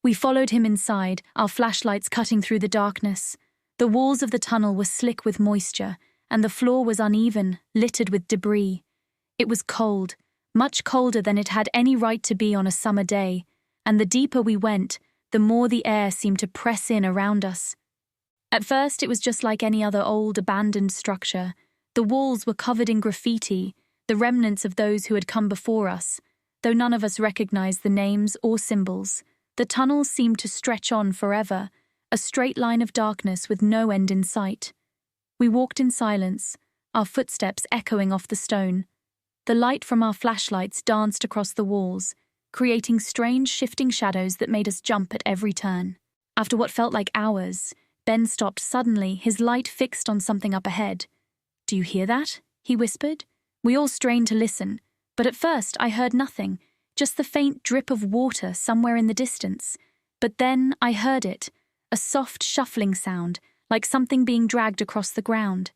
Speaker 1: We followed him inside, our flashlights cutting through the darkness. The walls of the tunnel were slick with moisture, and the floor was uneven, littered with debris. It was cold, much colder than it had any right to be on a summer day, and the deeper we went, the more the air seemed to press in around us. At first, it was just like any other old, abandoned structure. The walls were covered in graffiti, the remnants of those who had come before us. Though none of us recognized the names or symbols, the tunnel seemed to stretch on forever, a straight line of darkness with no end in sight. We walked in silence, our footsteps echoing off the stone. The light from our flashlights danced across the walls, creating strange shifting shadows that made us jump at every turn. After what felt like hours, Ben stopped suddenly, his light fixed on something up ahead. "Do you hear that?" he whispered. We all strained to listen, but at first I heard nothing, just the faint drip of water somewhere in the distance. But then I heard it, a soft shuffling sound, like something being dragged across the ground.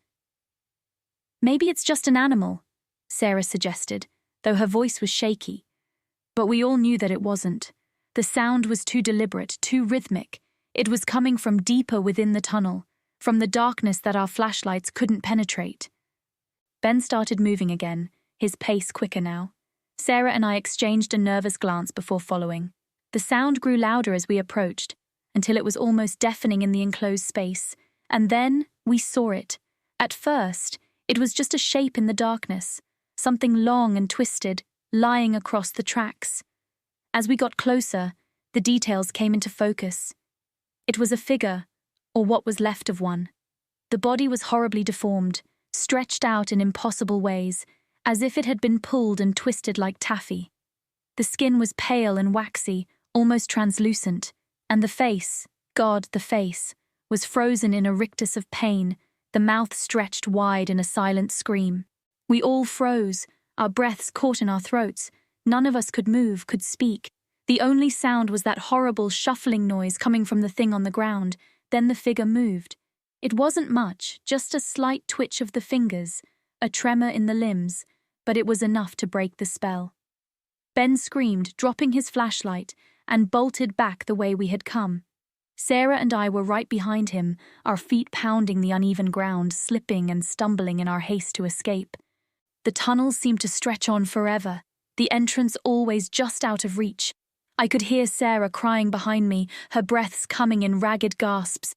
Speaker 1: "Maybe it's just an animal," Sarah suggested, though her voice was shaky. But we all knew that it wasn't. The sound was too deliberate, too rhythmic. It was coming from deeper within the tunnel, from the darkness that our flashlights couldn't penetrate. Ben started moving again, his pace quicker now. Sarah and I exchanged a nervous glance before following. The sound grew louder as we approached, until it was almost deafening in the enclosed space, and then we saw it. At first, it was just a shape in the darkness, something long and twisted, lying across the tracks. As we got closer, the details came into focus. It was a figure, or what was left of one. The body was horribly deformed, stretched out in impossible ways, as if it had been pulled and twisted like taffy. The skin was pale and waxy, almost translucent, and the face, God, the face, was frozen in a rictus of pain, the mouth stretched wide in a silent scream. We all froze, our breaths caught in our throats. None of us could move, could speak. The only sound was that horrible shuffling noise coming from the thing on the ground. Then the figure moved. It wasn't much, just a slight twitch of the fingers, a tremor in the limbs, but it was enough to break the spell. Ben screamed, dropping his flashlight, and bolted back the way we had come. Sarah and I were right behind him, our feet pounding the uneven ground, slipping and stumbling in our haste to escape. The tunnel seemed to stretch on forever, the entrance always just out of reach. I could hear Sarah crying behind me, her breaths coming in ragged gasps.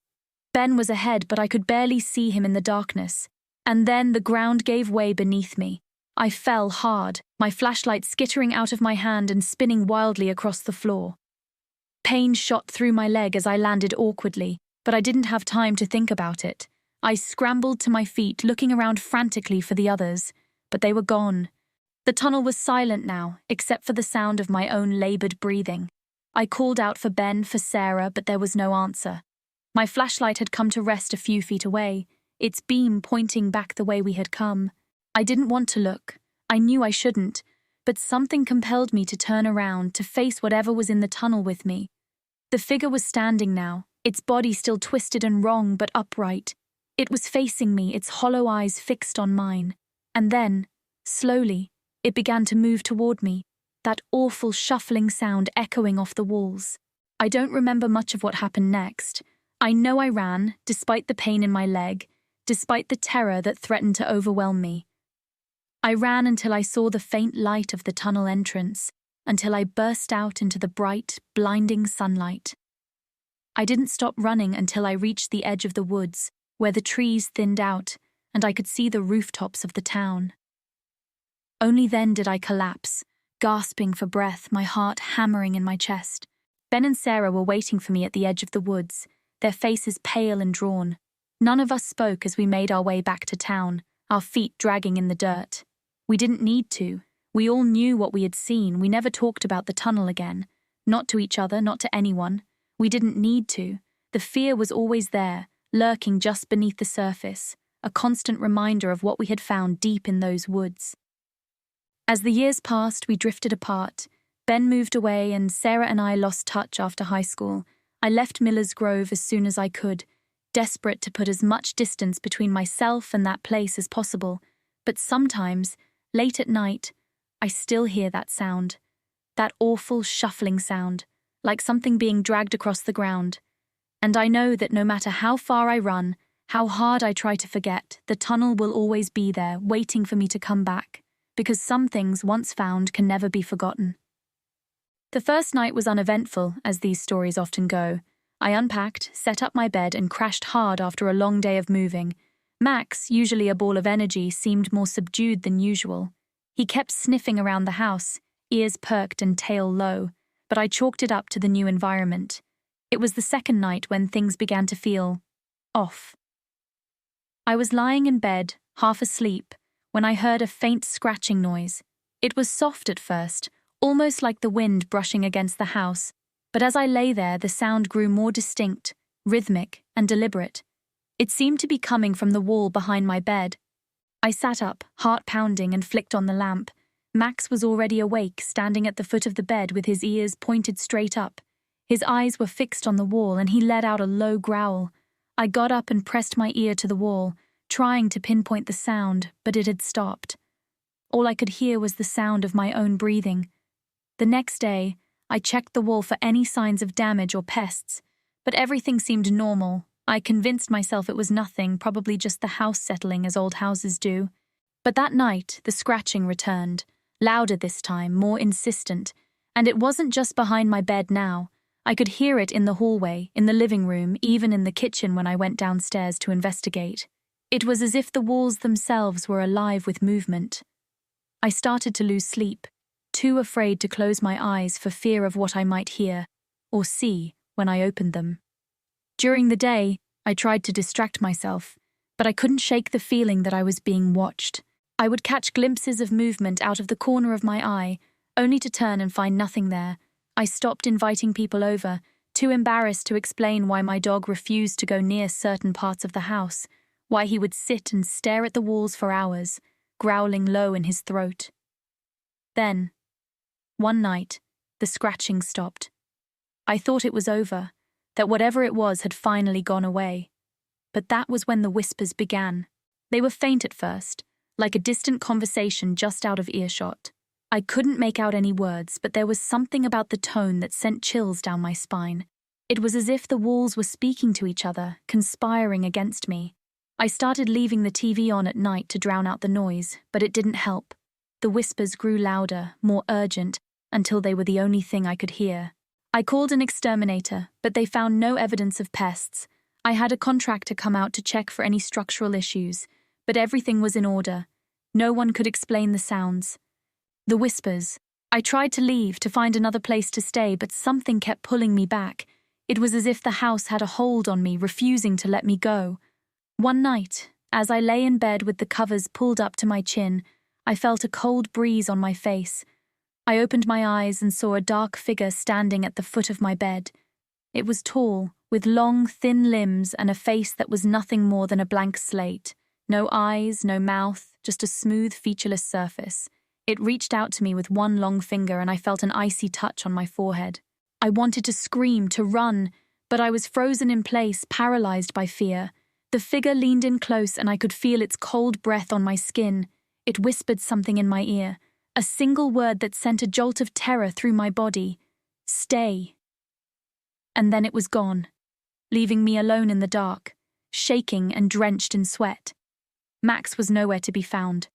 Speaker 1: Ben was ahead, but I could barely see him in the darkness. And then the ground gave way beneath me. I fell hard, my flashlight skittering out of my hand and spinning wildly across the floor. Pain shot through my leg as I landed awkwardly, but I didn't have time to think about it. I scrambled to my feet, looking around frantically for the others, but they were gone. The tunnel was silent now, except for the sound of my own labored breathing. I called out for Ben, for Sarah, but there was no answer. My flashlight had come to rest a few feet away, its beam pointing back the way we had come. I didn't want to look. I knew I shouldn't, but something compelled me to turn around, to face whatever was in the tunnel with me. The figure was standing now, its body still twisted and wrong, but upright. It was facing me, its hollow eyes fixed on mine. And then, slowly, it began to move toward me, that awful shuffling sound echoing off the walls. I don't remember much of what happened next. I know I ran, despite the pain in my leg, despite the terror that threatened to overwhelm me. I ran until I saw the faint light of the tunnel entrance, until I burst out into the bright, blinding sunlight. I didn't stop running until I reached the edge of the woods, where the trees thinned out and I could see the rooftops of the town. Only then did I collapse, gasping for breath, my heart hammering in my chest. Ben and Sarah were waiting for me at the edge of the woods, their faces pale and drawn. None of us spoke as we made our way back to town, our feet dragging in the dirt. We didn't need to. We all knew what we had seen. We never talked about the tunnel again. Not to each other, not to anyone. We didn't need to. The fear was always there, lurking just beneath the surface, a constant reminder of what we had found deep in those woods. As the years passed, we drifted apart. Ben moved away and Sarah and I lost touch after high school. I left Miller's Grove as soon as I could, desperate to put as much distance between myself and that place as possible. But sometimes, late at night, I still hear that sound. That awful shuffling sound, like something being dragged across the ground. And I know that no matter how far I run, how hard I try to forget, the tunnel will always be there, waiting for me to come back, because some things once found can never be forgotten. The first night was uneventful, as these stories often go. I unpacked, set up my bed, and crashed hard after a long day of moving. Max, usually a ball of energy, seemed more subdued than usual. He kept sniffing around the house, ears perked and tail low, but I chalked it up to the new environment. It was the second night when things began to feel off. I was lying in bed, half asleep, when I heard a faint scratching noise. It was soft at first, almost like the wind brushing against the house, but as I lay there, the sound grew more distinct, rhythmic, and deliberate. It seemed to be coming from the wall behind my bed. I sat up, heart pounding, and flicked on the lamp. Max was already awake, standing at the foot of the bed with his ears pointed straight up. His eyes were fixed on the wall, and he let out a low growl. I got up and pressed my ear to the wall, trying to pinpoint the sound, but it had stopped. All I could hear was the sound of my own breathing. The next day, I checked the wall for any signs of damage or pests, but everything seemed normal. I convinced myself it was nothing, probably just the house settling as old houses do. But that night, the scratching returned, louder this time, more insistent, and it wasn't just behind my bed now. I could hear it in the hallway, in the living room, even in the kitchen when I went downstairs to investigate. It was as if the walls themselves were alive with movement. I started to lose sleep, too afraid to close my eyes for fear of what I might hear or see when I opened them. During the day, I tried to distract myself, but I couldn't shake the feeling that I was being watched. I would catch glimpses of movement out of the corner of my eye, only to turn and find nothing there. I stopped inviting people over, too embarrassed to explain why my dog refused to go near certain parts of the house, why he would sit and stare at the walls for hours, growling low in his throat. Then, one night, the scratching stopped. I thought it was over, that whatever it was had finally gone away. But that was when the whispers began. They were faint at first, like a distant conversation just out of earshot. I couldn't make out any words, but there was something about the tone that sent chills down my spine. It was as if the walls were speaking to each other, conspiring against me. I started leaving the TV on at night to drown out the noise, but it didn't help. The whispers grew louder, more urgent, until they were the only thing I could hear. I called an exterminator, but they found no evidence of pests. I had a contractor come out to check for any structural issues, but everything was in order. No one could explain the sounds. The whispers. I tried to leave, to find another place to stay, but something kept pulling me back. It was as if the house had a hold on me, refusing to let me go. One night, as I lay in bed with the covers pulled up to my chin, I felt a cold breeze on my face. I opened my eyes and saw a dark figure standing at the foot of my bed. It was tall, with long, thin limbs and a face that was nothing more than a blank slate. No eyes, no mouth, just a smooth, featureless surface. It reached out to me with one long finger, and I felt an icy touch on my forehead. I wanted to scream, to run, but I was frozen in place, paralyzed by fear. The figure leaned in close, and I could feel its cold breath on my skin. It whispered something in my ear, a single word that sent a jolt of terror through my body. Stay. And then it was gone, leaving me alone in the dark, shaking and drenched in sweat. Max was nowhere to be found.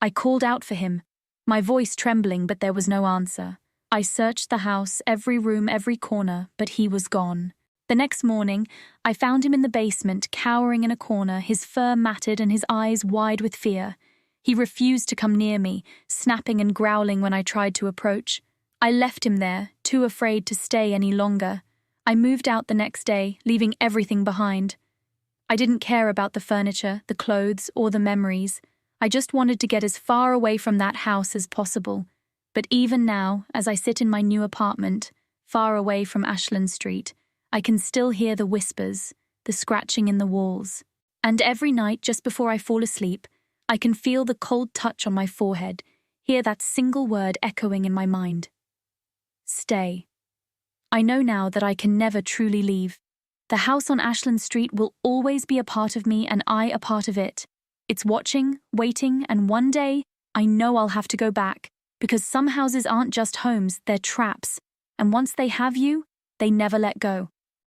Speaker 1: I called out for him, My voice trembling, but there was no answer. I searched the house, every room, every corner, but he was gone. The next morning, I found him in the basement, cowering in a corner, his fur matted and his eyes wide with fear. He refused to come near me, snapping and growling when I tried to approach. I left him there, too afraid to stay any longer. I moved out the next day, leaving everything behind. I didn't care about the furniture, the clothes, or the memories. I just wanted to get as far away from that house as possible. But even now, as I sit in my new apartment, far away from Ashland Street, I can still hear the whispers, the scratching in the walls. And every night, just before I fall asleep, I can feel the cold touch on my forehead, hear that single word echoing in my mind. Stay. I know now that I can never truly leave. The house on Ashland Street will always be a part of me and I a part of it. It's watching, waiting, and one day, I know I'll have to go back, because some houses aren't just homes, they're traps. And once they have you, they never let go.